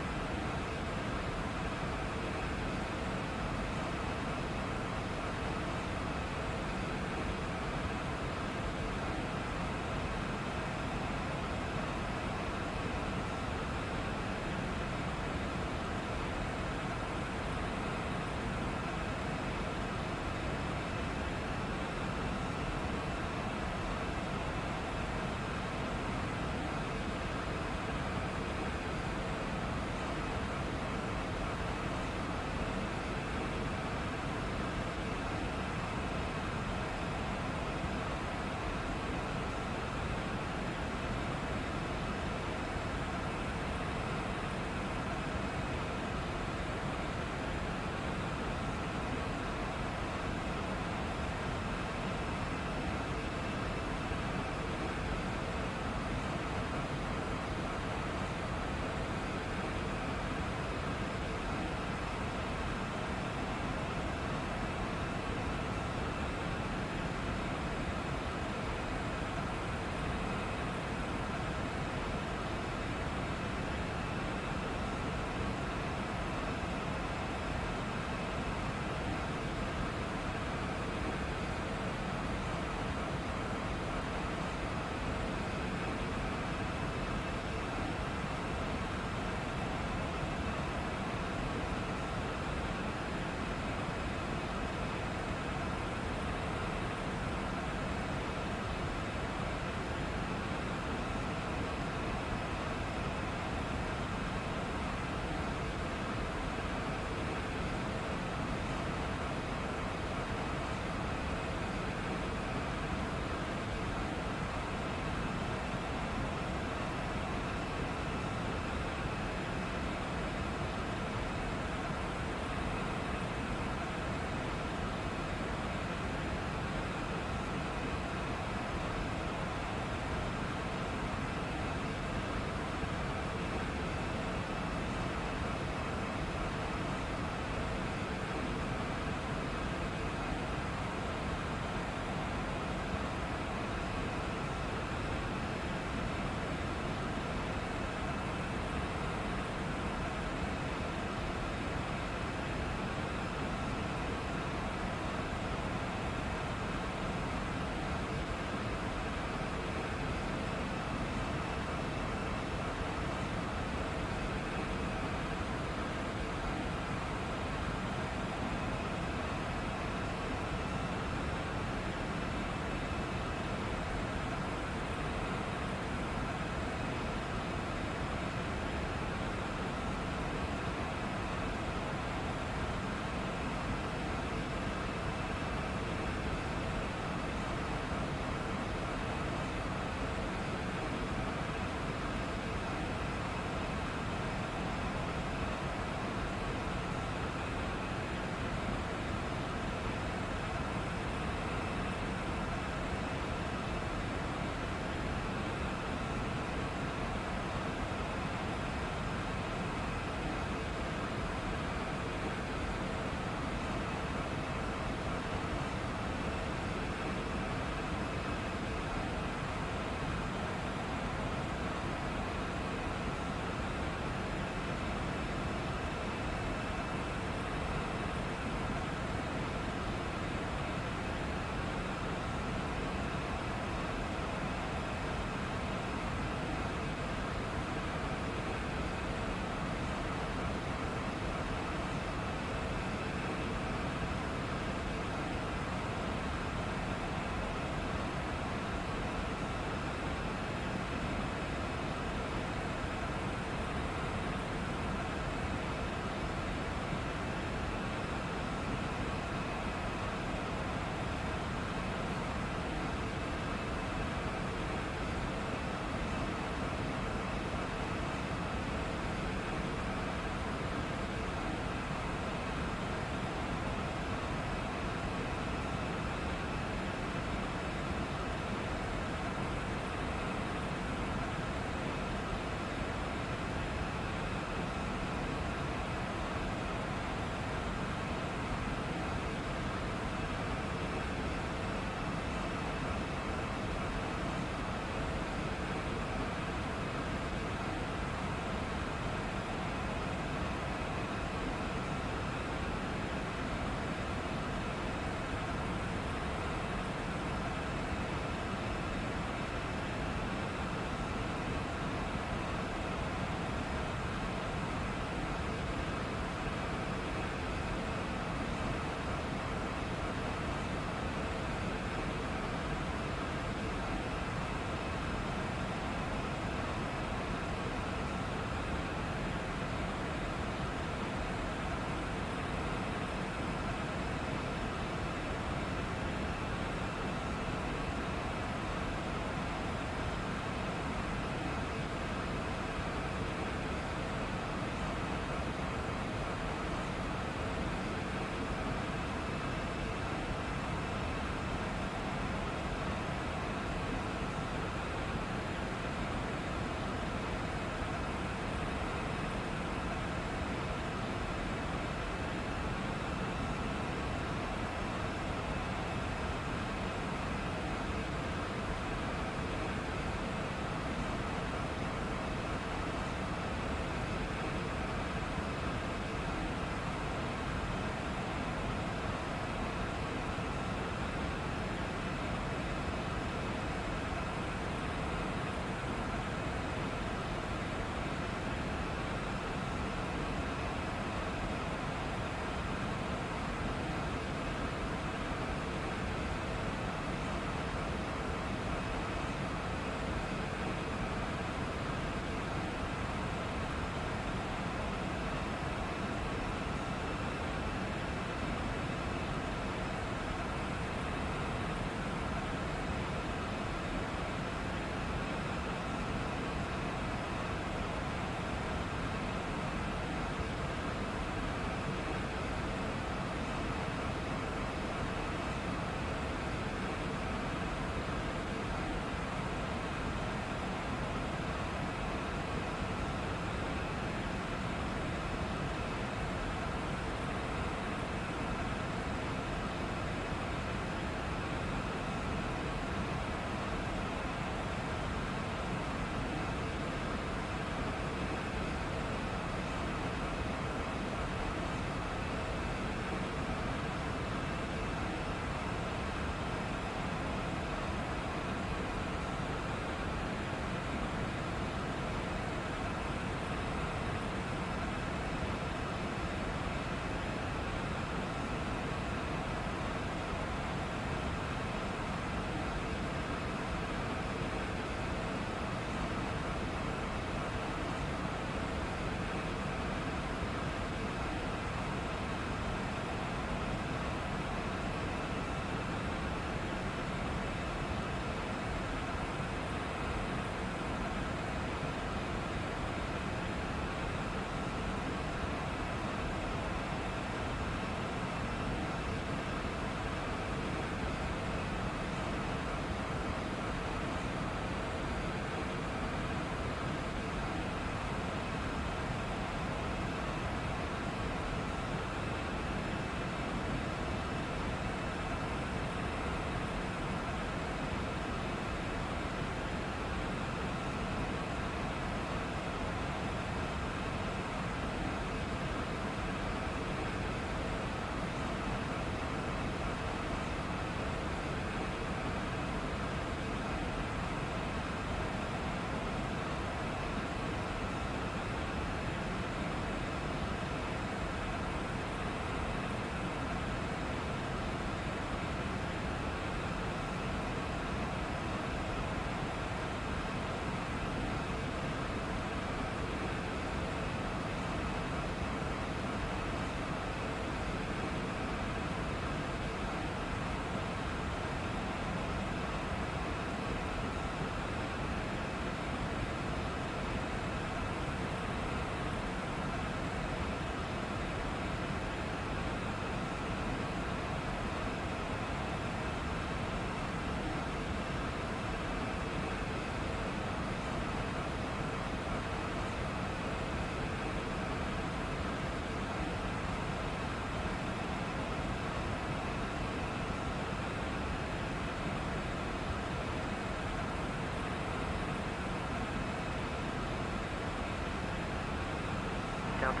Delta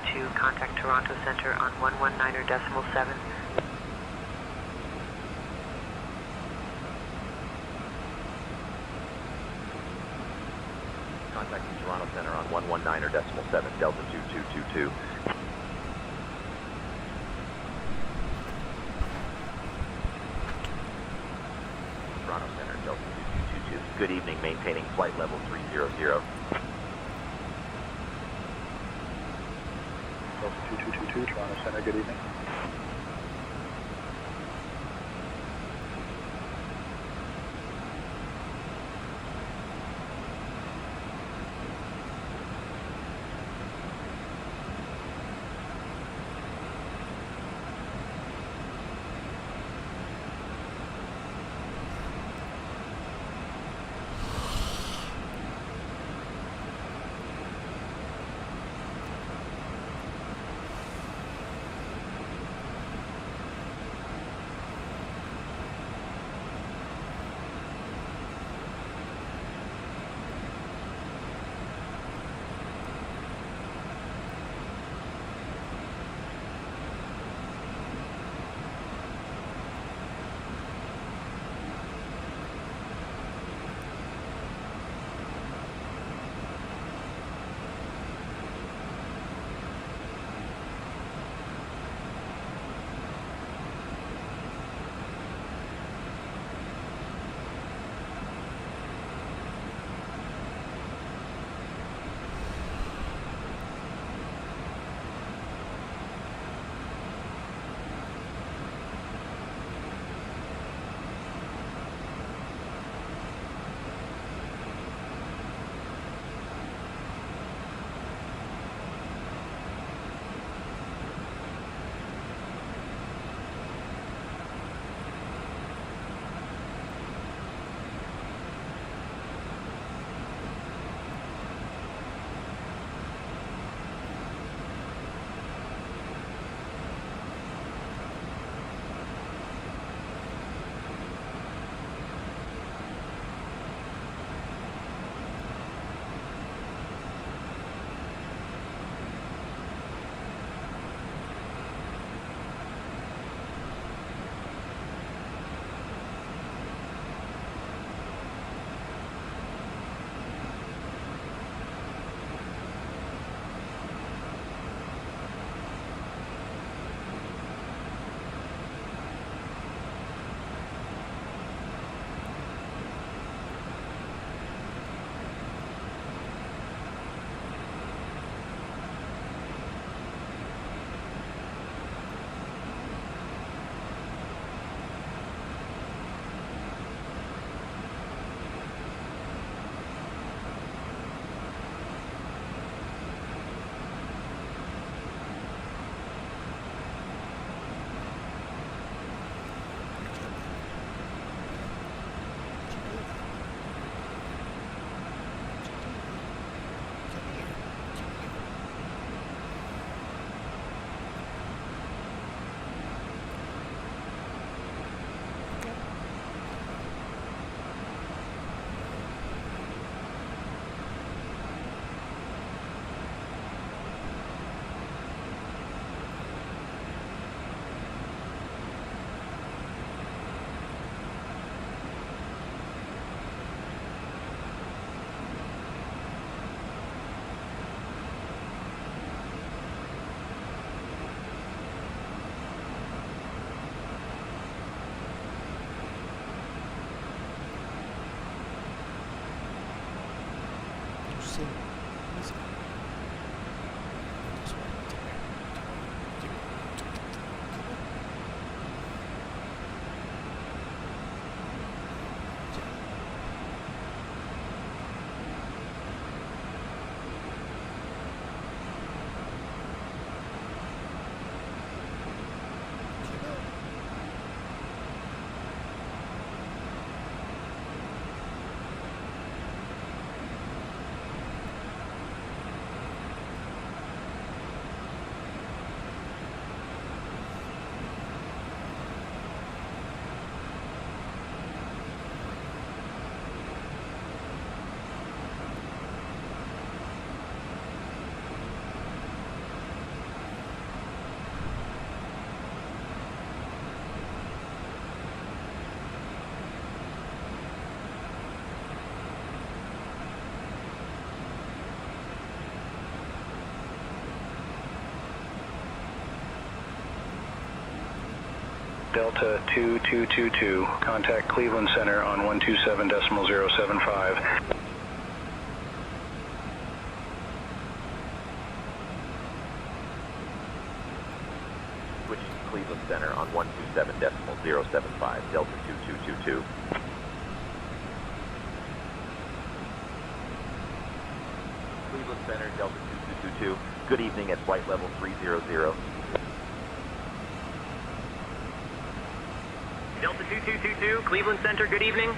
2222, contact Toronto Center on 119.7. Contacting Toronto Center on 119.7, Delta 2222. Toronto Center, Delta 2222. Good evening, maintaining flight level 300. Delta 2222, Toronto Center, good evening. Delta 2222, contact Cleveland Center on 127.075. Switching to Cleveland Center on 127.075, Delta 2222. Cleveland Center, Delta 2222. Good evening at flight level 300. Delta 2222, Cleveland Center, good evening.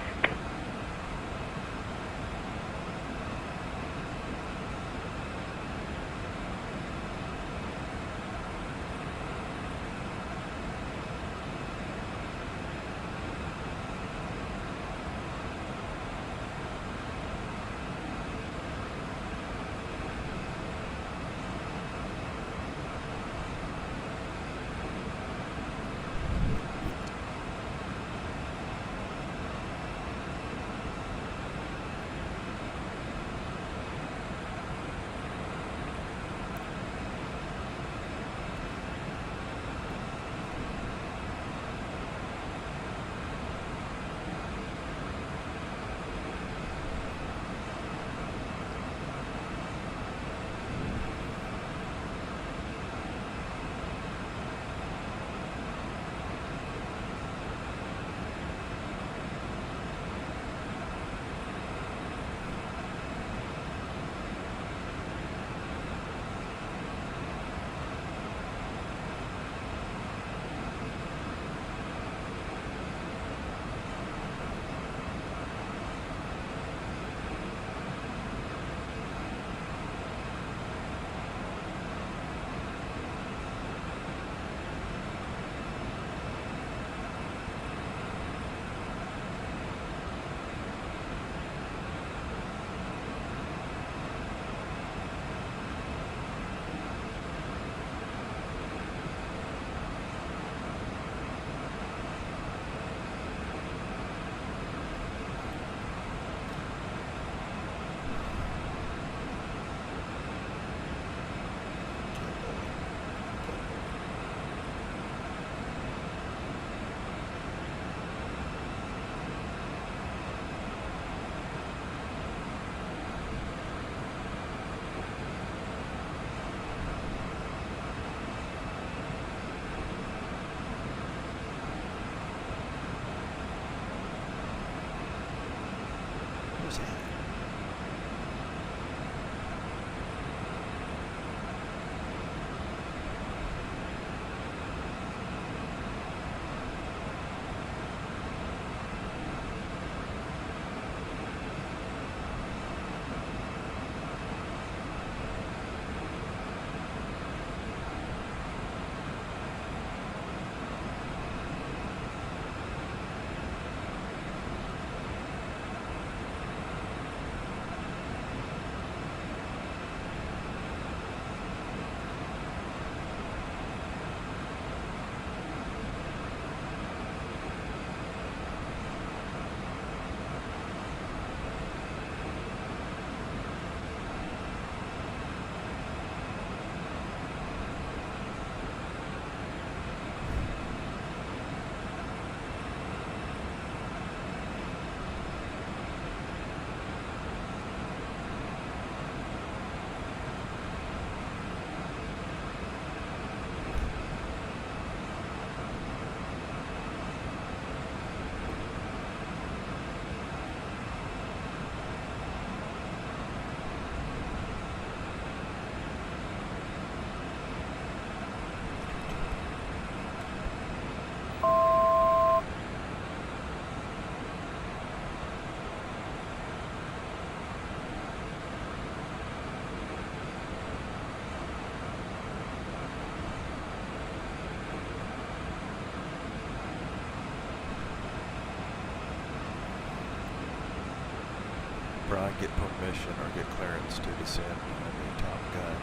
Brian, get permission or get clearance to descend on the Top Gun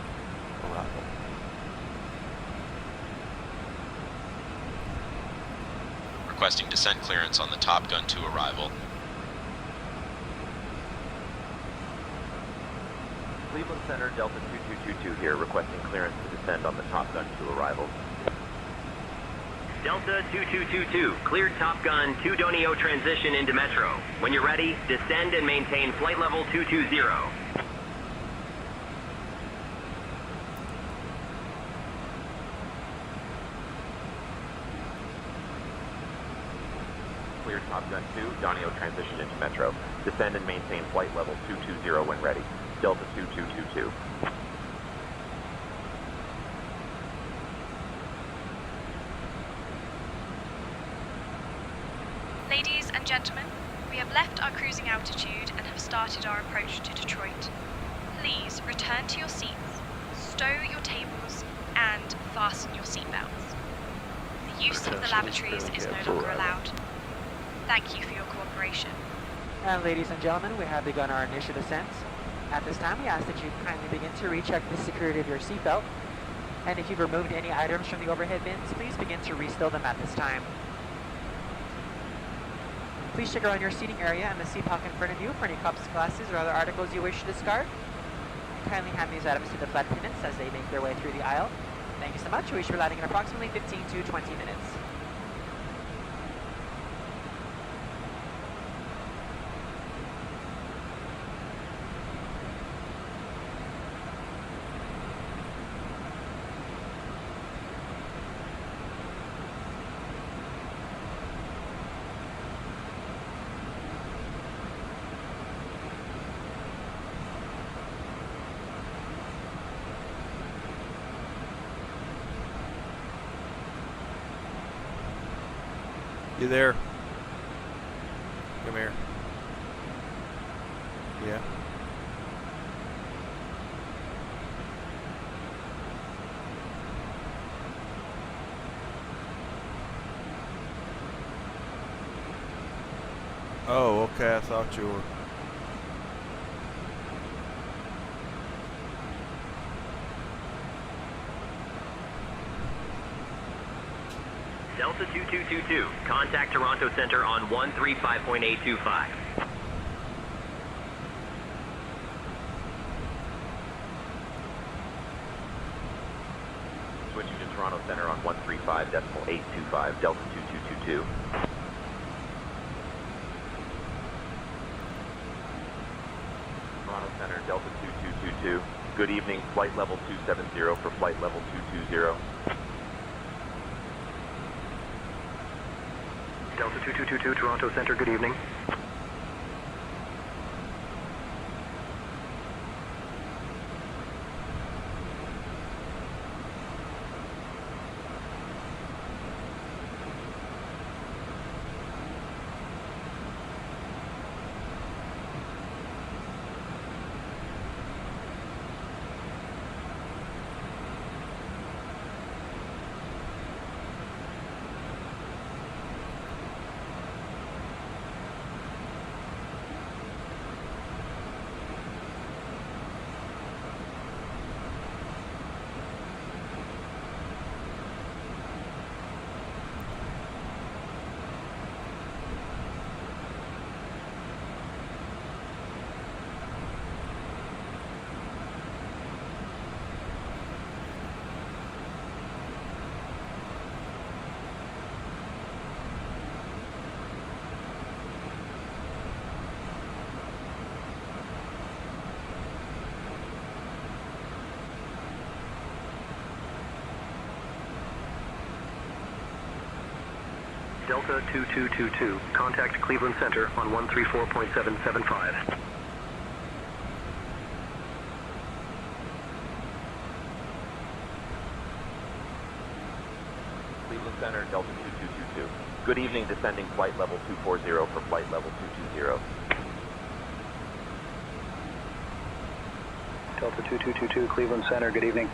arrival. Requesting descent clearance on the Top Gun 2 arrival. Cleveland Center, Delta 2222 here, requesting clearance to descend on the Top Gun 2 arrival. Delta 2222, cleared Top Gun 2 Donio transition into Metro. When you're ready, descend and maintain flight level 220. Cleared Top Gun 2, Donio transition into Metro. Descend and maintain flight level 220 when ready. Delta 2222. Ladies and gentlemen, we have left our cruising altitude and have started our approach to Detroit. Please return to your seats, stow your tables, and fasten your seatbelts. The use of the lavatories is no longer allowed. Thank you for your cooperation. And ladies and gentlemen, we have begun our initial descent. At this time, we ask that you kindly begin to recheck the security of your seatbelt. And if you've removed any items from the overhead bins, please begin to restow them at this time. Please check around your seating area and the seat pocket in front of you for any cups, glasses, or other articles you wish to discard. Kindly hand these items to the flight attendants as they make their way through the aisle. Thank you so much. We should be landing in approximately 15 to 20 minutes. You there? Come here. Yeah. Oh, okay. I thought you were. Delta 2222, contact Toronto Center on 135.825. Switching to Toronto Center on 135.825, Delta 2222. Toronto Center, Delta 2222. Good evening, flight level 270 for flight level 220. Delta 2222, Toronto Center, good evening. Delta 2222, contact Cleveland Center on 134.775. Cleveland Center, Delta 2222. Good evening, descending flight level 240 for flight level 220. Delta 2222, Cleveland Center, good evening.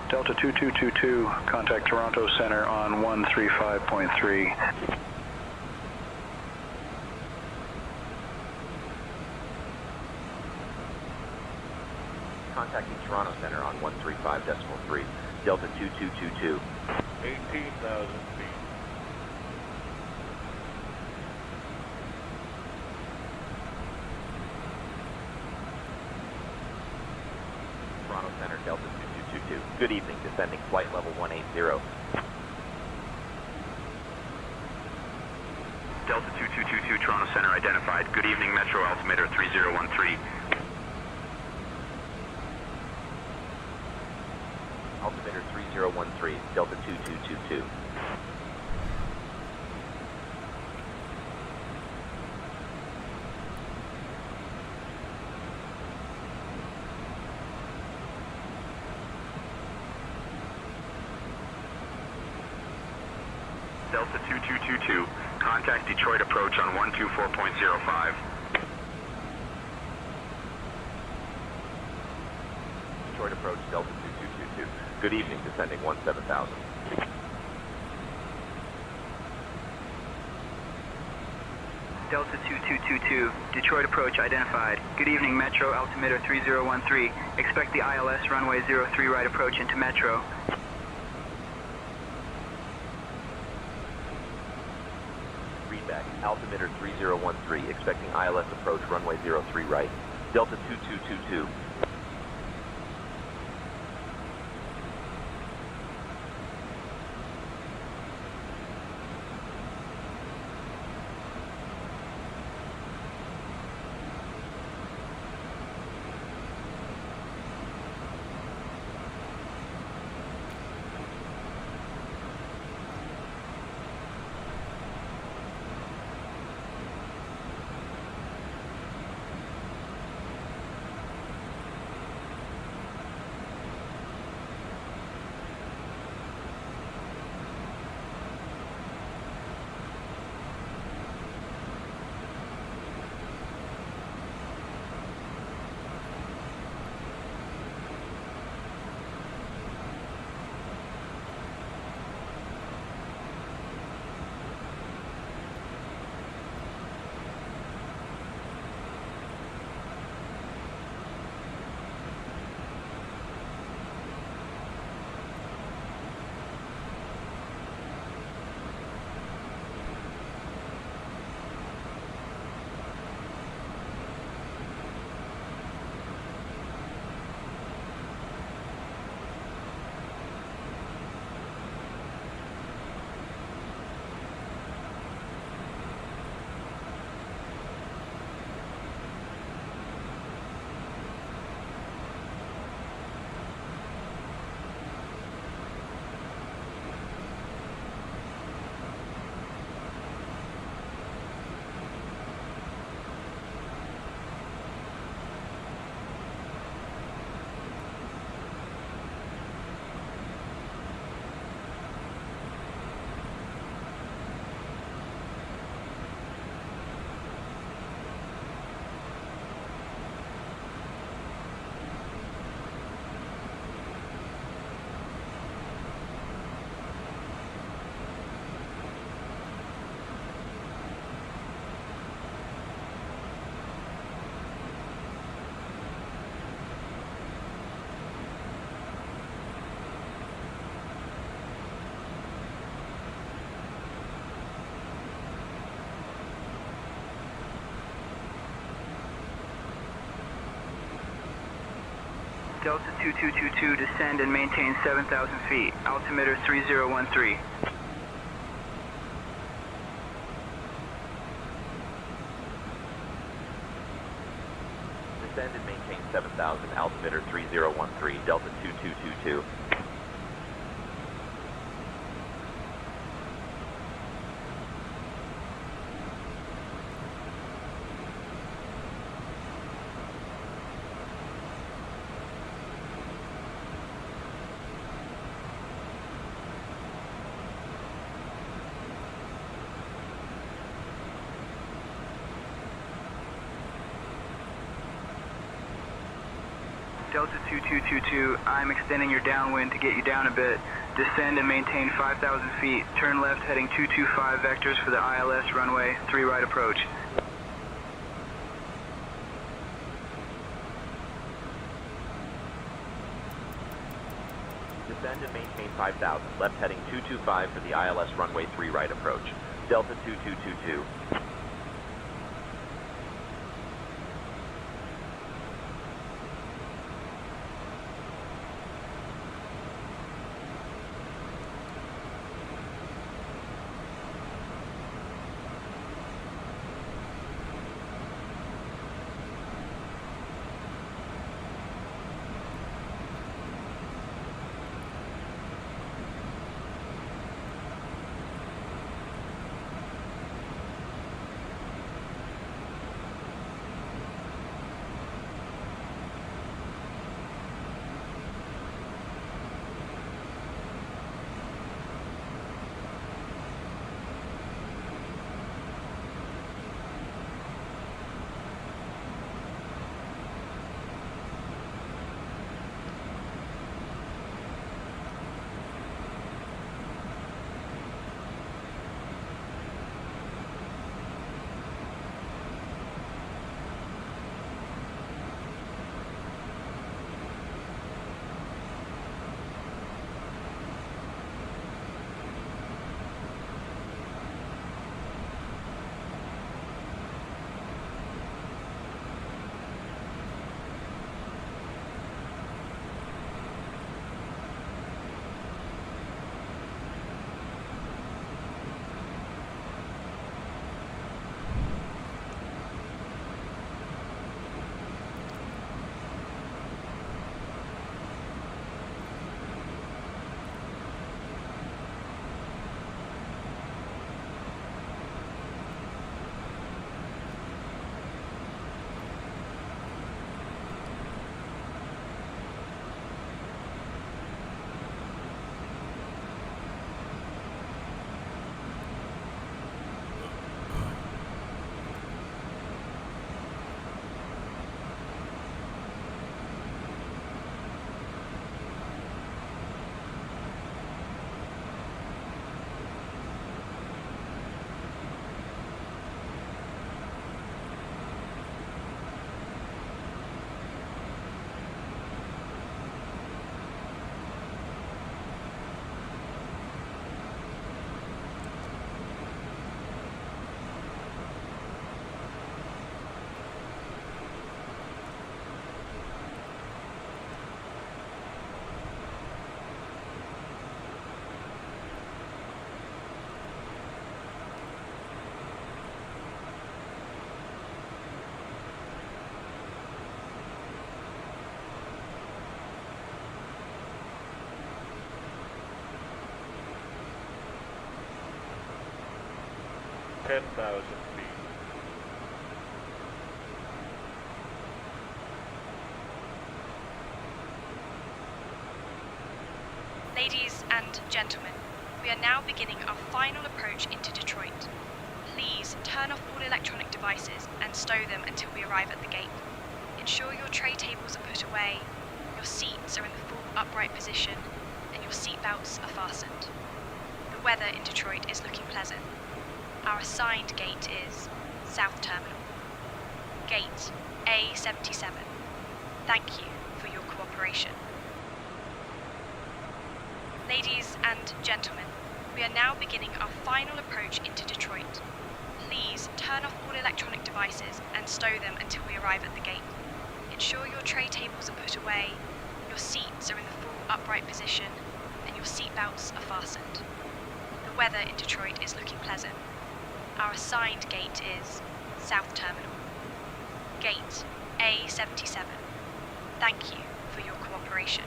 Delta 2222, contact Toronto Center on 135.3. Contacting Toronto Center on 135.3. Delta 2222. 18,000 feet. Toronto Center, Delta 2222. Good evening, descending flight level 180. Delta 2222, Toronto Center identified. Good evening, Metro altimeter 3013. Altimeter 3013, Delta 2222. Delta 2222, contact Detroit approach on 124.05. Detroit approach, Delta 2222. Good evening, descending 17,000. Delta 2222, Detroit approach identified. Good evening, Metro, altimeter 3013. Expect the ILS runway 03 right approach into Metro. Readback, altimeter 3013, expecting ILS approach, runway 03 right. Delta 2222. Delta 2222, descend and maintain 7,000 feet. Altimeter 3013. Descend and maintain 7,000, altimeter 3013, Delta 2222. Delta 2222, I'm extending your downwind to get you down a bit. Descend and maintain 5,000 feet. Turn left heading 225 vectors for the ILS runway 3 right approach. Descend and maintain 5,000. Left heading 225 for the ILS runway 3 right approach. Delta 2222. Ladies and gentlemen, we are now beginning our final approach into Detroit. Please turn off all electronic devices and stow them until we arrive at the gate. Ensure your tray tables are put away, your seats are in the full upright position, and your seat belts are fastened. The weather in Detroit is looking pleasant. Our assigned gate is South Terminal. Gate A77. Thank you for your cooperation. Ladies and gentlemen, we are now beginning our final approach into Detroit. Please turn off all electronic devices and stow them until we arrive at the gate. Ensure your tray tables are put away, your seats are in the full upright position, and your seat belts are fastened. The weather in Detroit is looking pleasant. Our assigned gate is South Terminal. Gate A77. Thank you for your cooperation.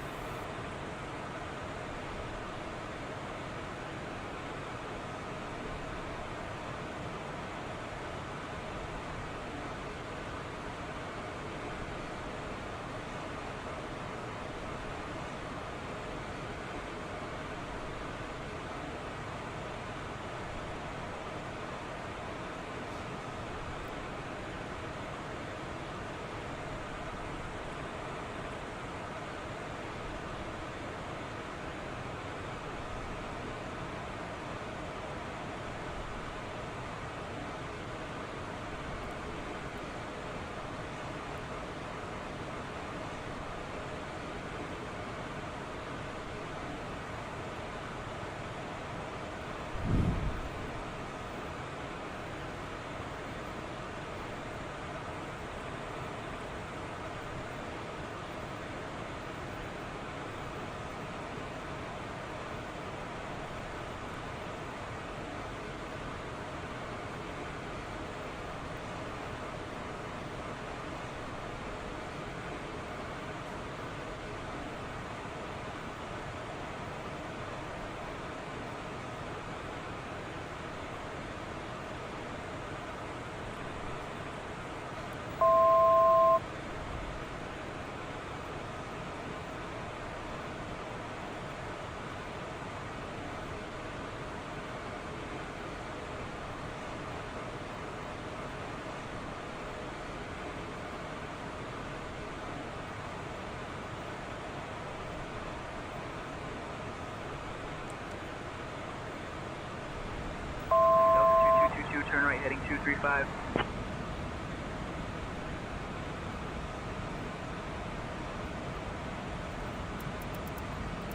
heading 235.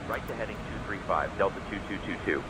Right to heading 235, Delta 2222.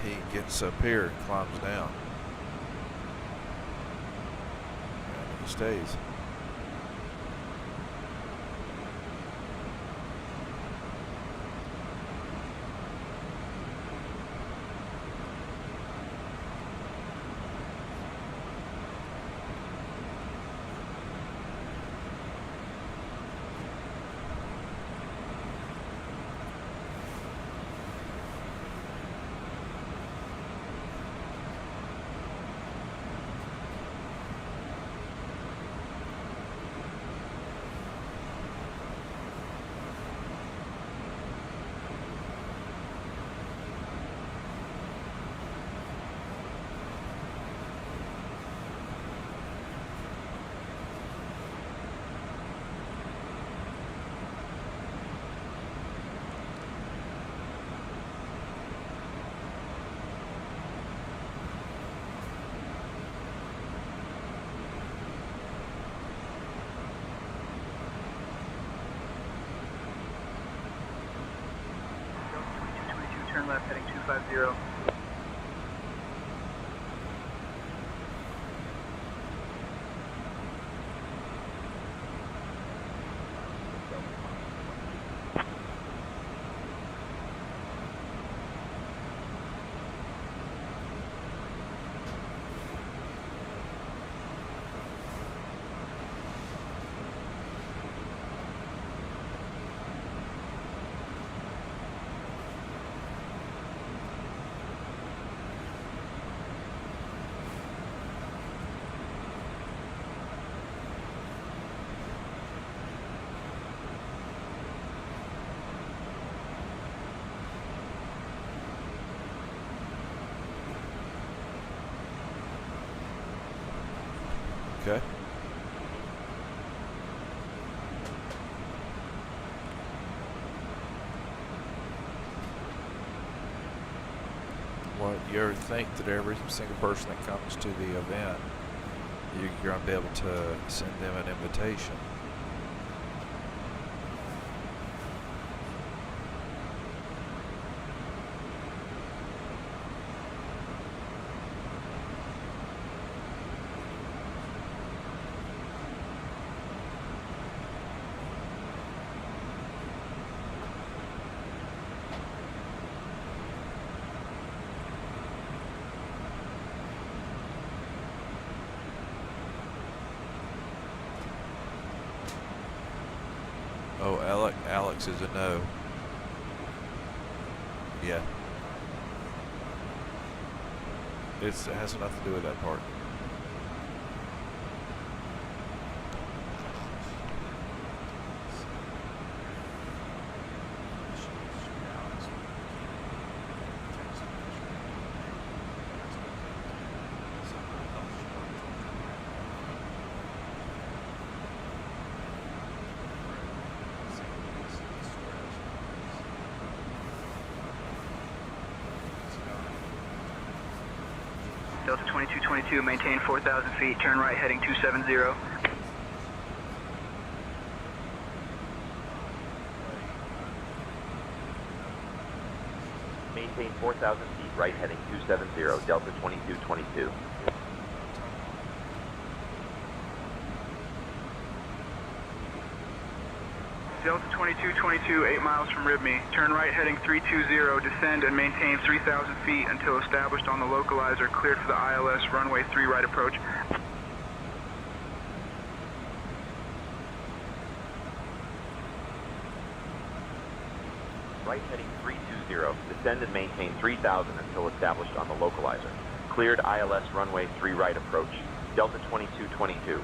He gets up here and climbs down. And he stays. Turn left heading 250. Okay. Well, you think that every single person that comes to the event, you're going to be able to send them an invitation. Oh, Alex is a no. Yeah. It has nothing to do with that part. Delta 2222, maintain 4,000 feet, turn right heading 270. Maintain 4,000 feet, right heading 270, Delta 2222. Delta 2222, 8 miles from Ribney. Turn right heading 320, descend and maintain 3,000 feet until established on the localizer, cleared for the ILS runway 3 right approach. Right heading 320, descend and maintain 3,000 until established on the localizer. Cleared ILS runway 3 right approach, Delta 2222.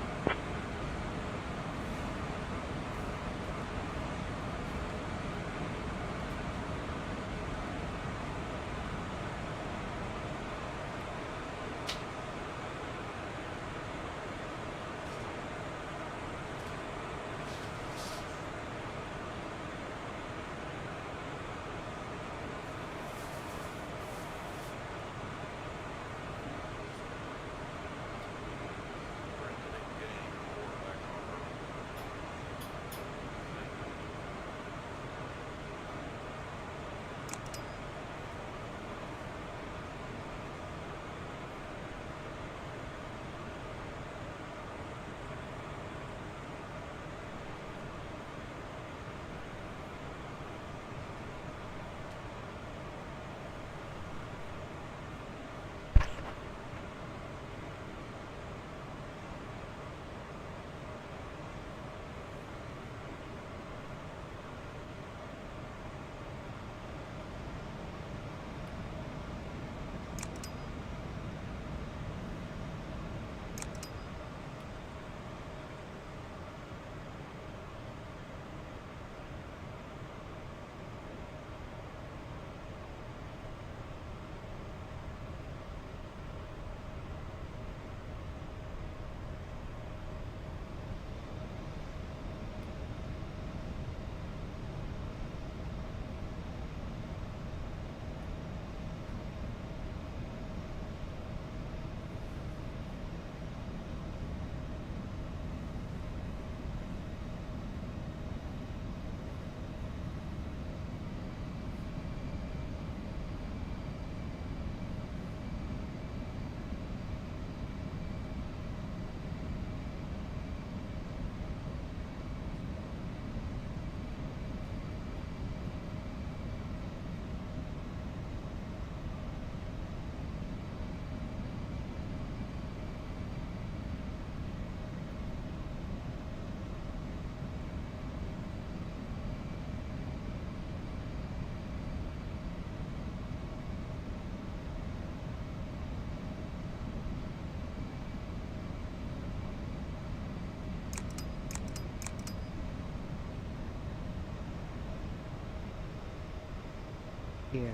Gear.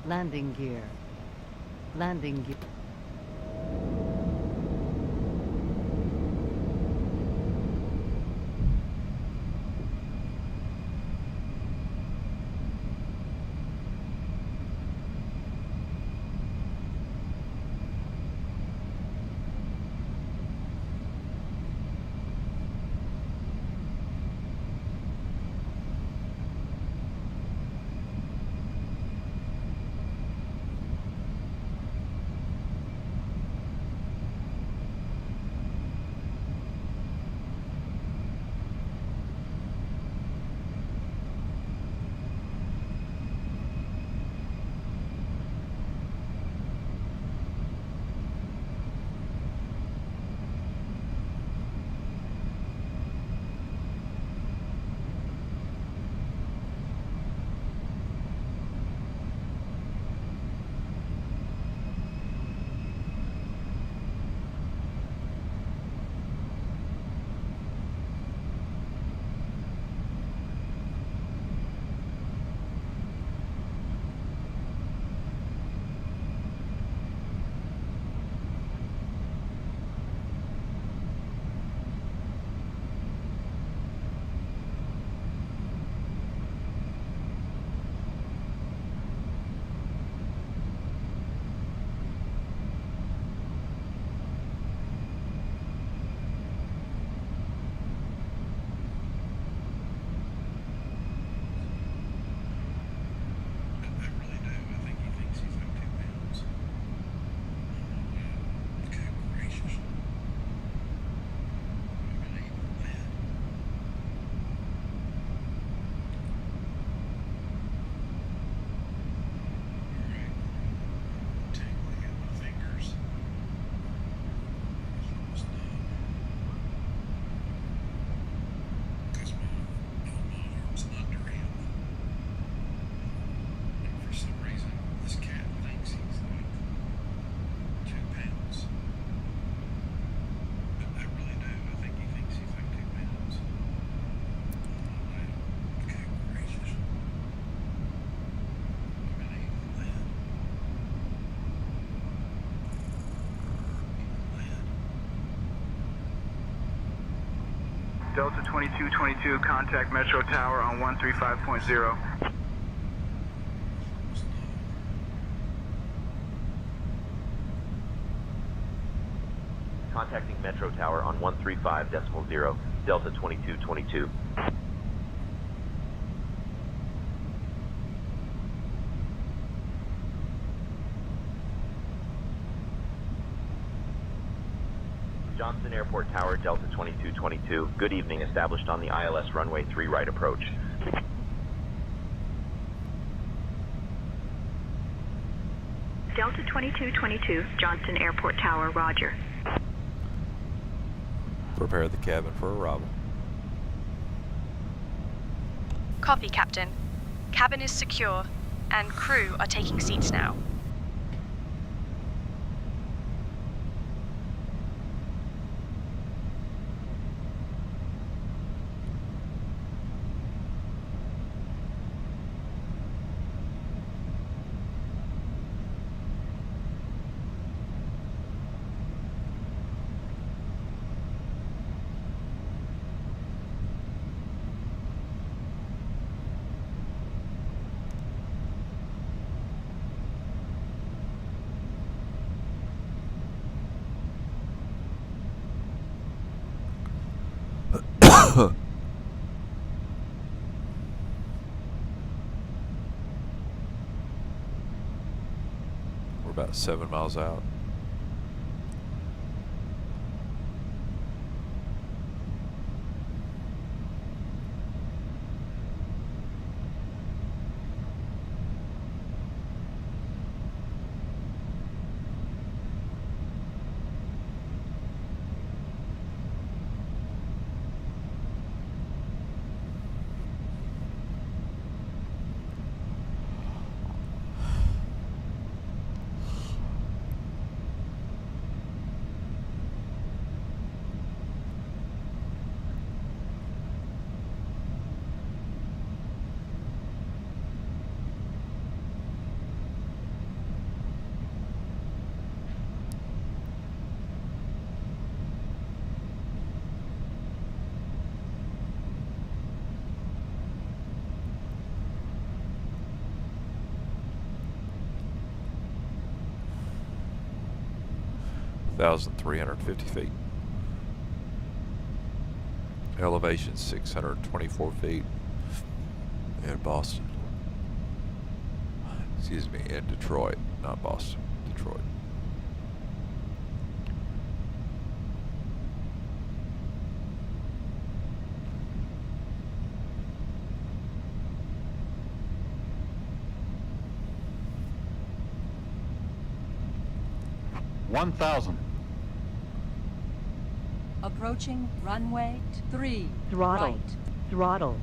Landing gear. Landing gear. Delta 2222, contact Metro Tower on 135.0. Contacting Metro Tower on 135.0, Delta 2222. Johnston Airport Tower, Delta 2222. Good evening, established on the ILS runway 3 right approach. Delta 2222, Johnston Airport Tower, roger. Prepare the cabin for arrival. Copy, Captain. Cabin is secure, and crew are taking seats now. We're about 7 miles out. (1,350 feet). Elevation 624 feet in Boston. Excuse me, in Detroit, not Boston, Detroit. Approaching runway 3. Throttle. Right. Throttle.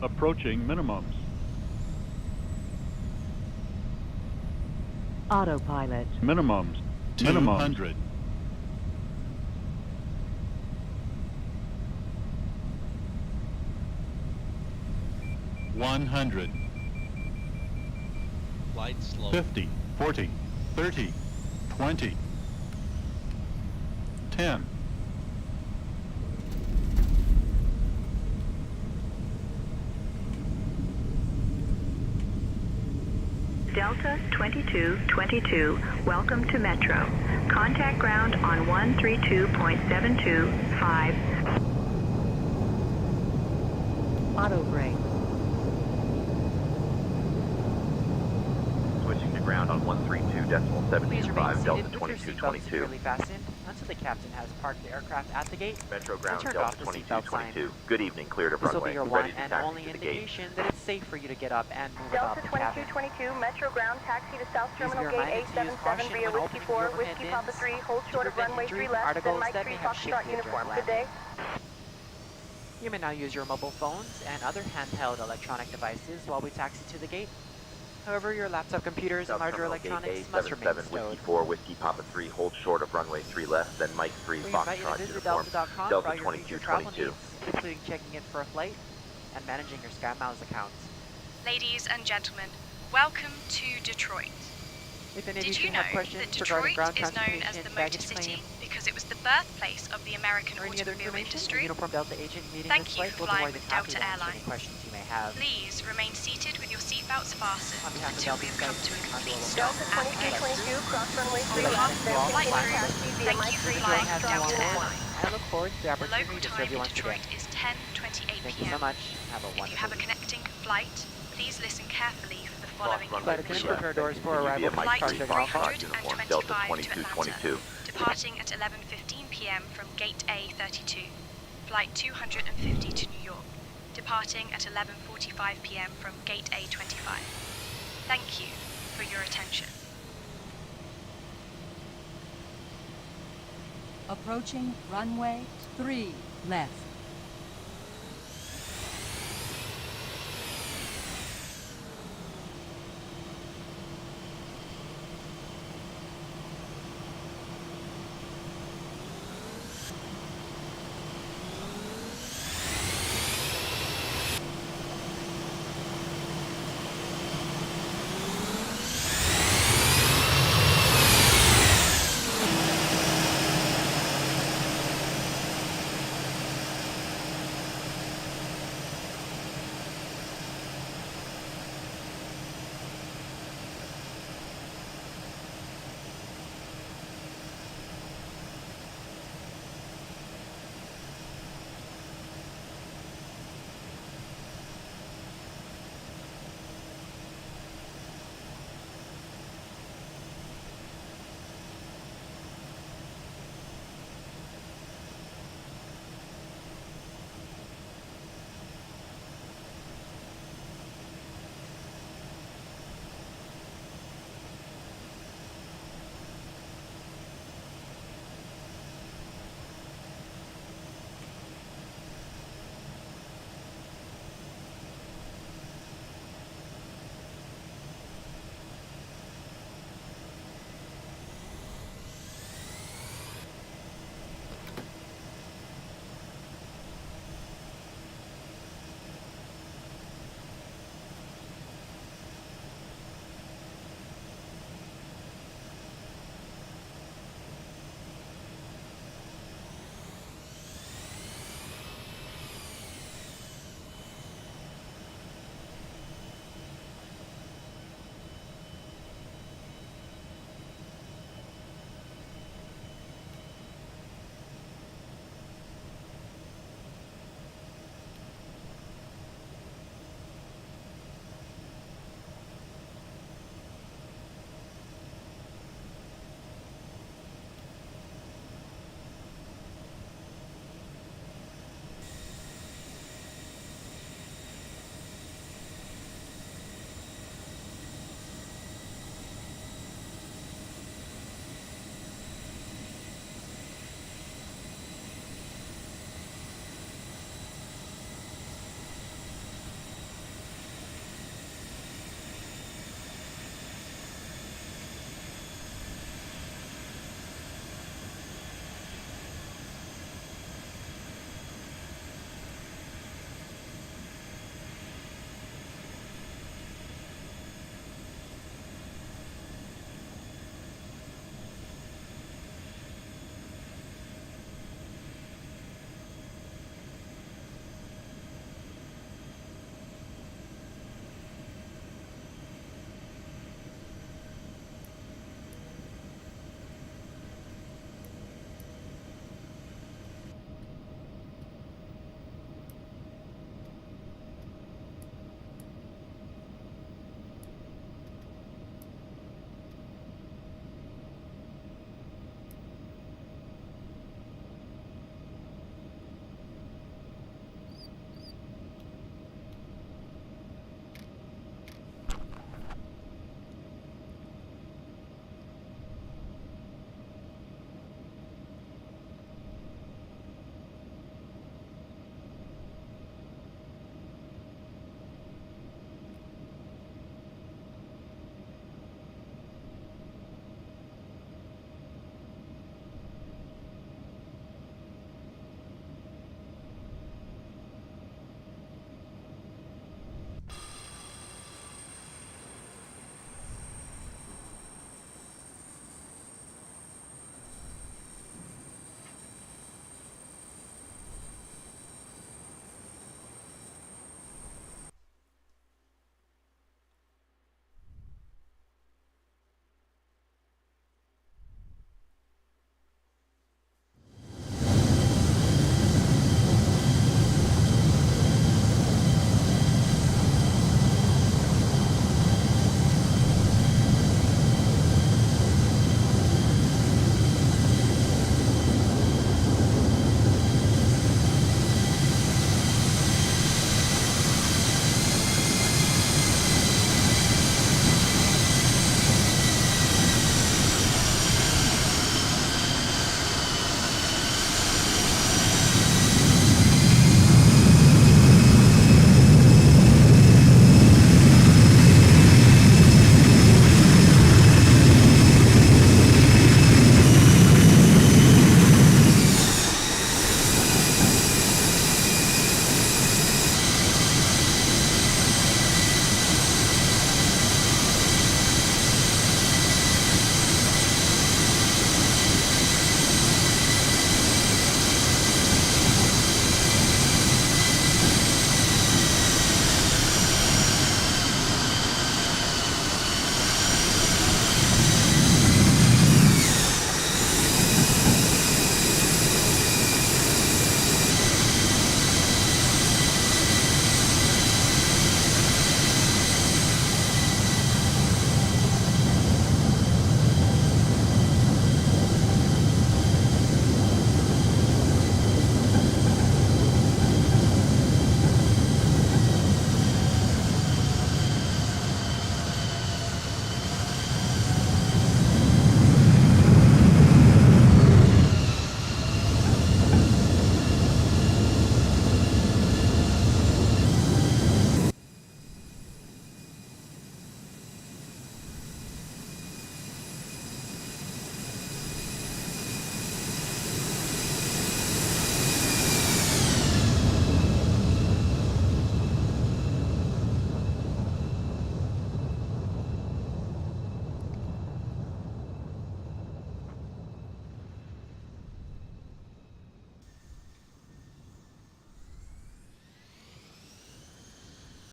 Approaching minimums. Autopilot. Minimums. 200. 100. Flight slow. 50, 40, 30, 20, 10. Delta 2222, welcome to Metro. Contact ground on 132.725. Auto brake. ground on 132.725 Please remain Delta seated with your seatbelt 2222. securely fastened until the captain has parked the aircraft at the gate Metro and ground turned Delta off the seatbelt sign. 2222. Good evening, cleared of This will runway. be your one Ready to and taxi only to the gate. indication that it's safe for you to get up and move Delta about the cabin. 2222, Metro ground, taxi to South Please be Terminal Gate reminded to use 877 caution via when Whiskey opening 4, the overhead Whiskey Papa bins 3, hold to short of prevent runway injury 3 from left, then articles Mike that 3 may have Foxtrot shifted uniform. during Good day. landing. You may now use your mobile phones and other handheld electronic devices while we taxi to the gate. However, your laptop computers and South larger Terminal Gate electronics must remain A77 stowed. Whiskey 4, Whiskey Papa 3, hold short of runway 3 left, then Mike 3 We invite you to Foxtrot visit uniform. delta.com for Delta all your future travel 2222. needs, including checking in for a flight and managing your SkyMiles accounts. Ladies and gentlemen, welcome to Detroit. If any of Did you you know have questions that regarding Detroit ground is known as transportation, the Motor baggage City claim, because it was the birthplace of the American or any other automobile information, a industry? uniform Delta agent meeting Thank this you flight for will be more flying than with happy Delta to answer any Airlines. questions you may have. Please remain seated with your seatbelts fastened On behalf of until Delta we have come to a Skyteam, complete our stop Delta at the gate. 2222, cross runway On 3 behalf left, of then all flight continue crew, taxi via thank Mike you 3 for The flying has with now Delta landed. Airlines. I look forward to the The opportunity local to serve time you in once again. Detroit is 10:28 Thank you p.m. so much. Have a If you wonderful have a evening. connecting flight, please listen carefully for the following Runway Flight attendants, 3 prepare left, doors then for continue arrival. via Mike Flight 3 Departure Foxtrot off. uniform. Delta 325 to 2222. Atlanta, departing at 11:15 p.m. from Gate A32. Flight 250 to New York, departing at 11:45 p.m. from Gate A25. Thank you for your attention. Approaching runway 3 left.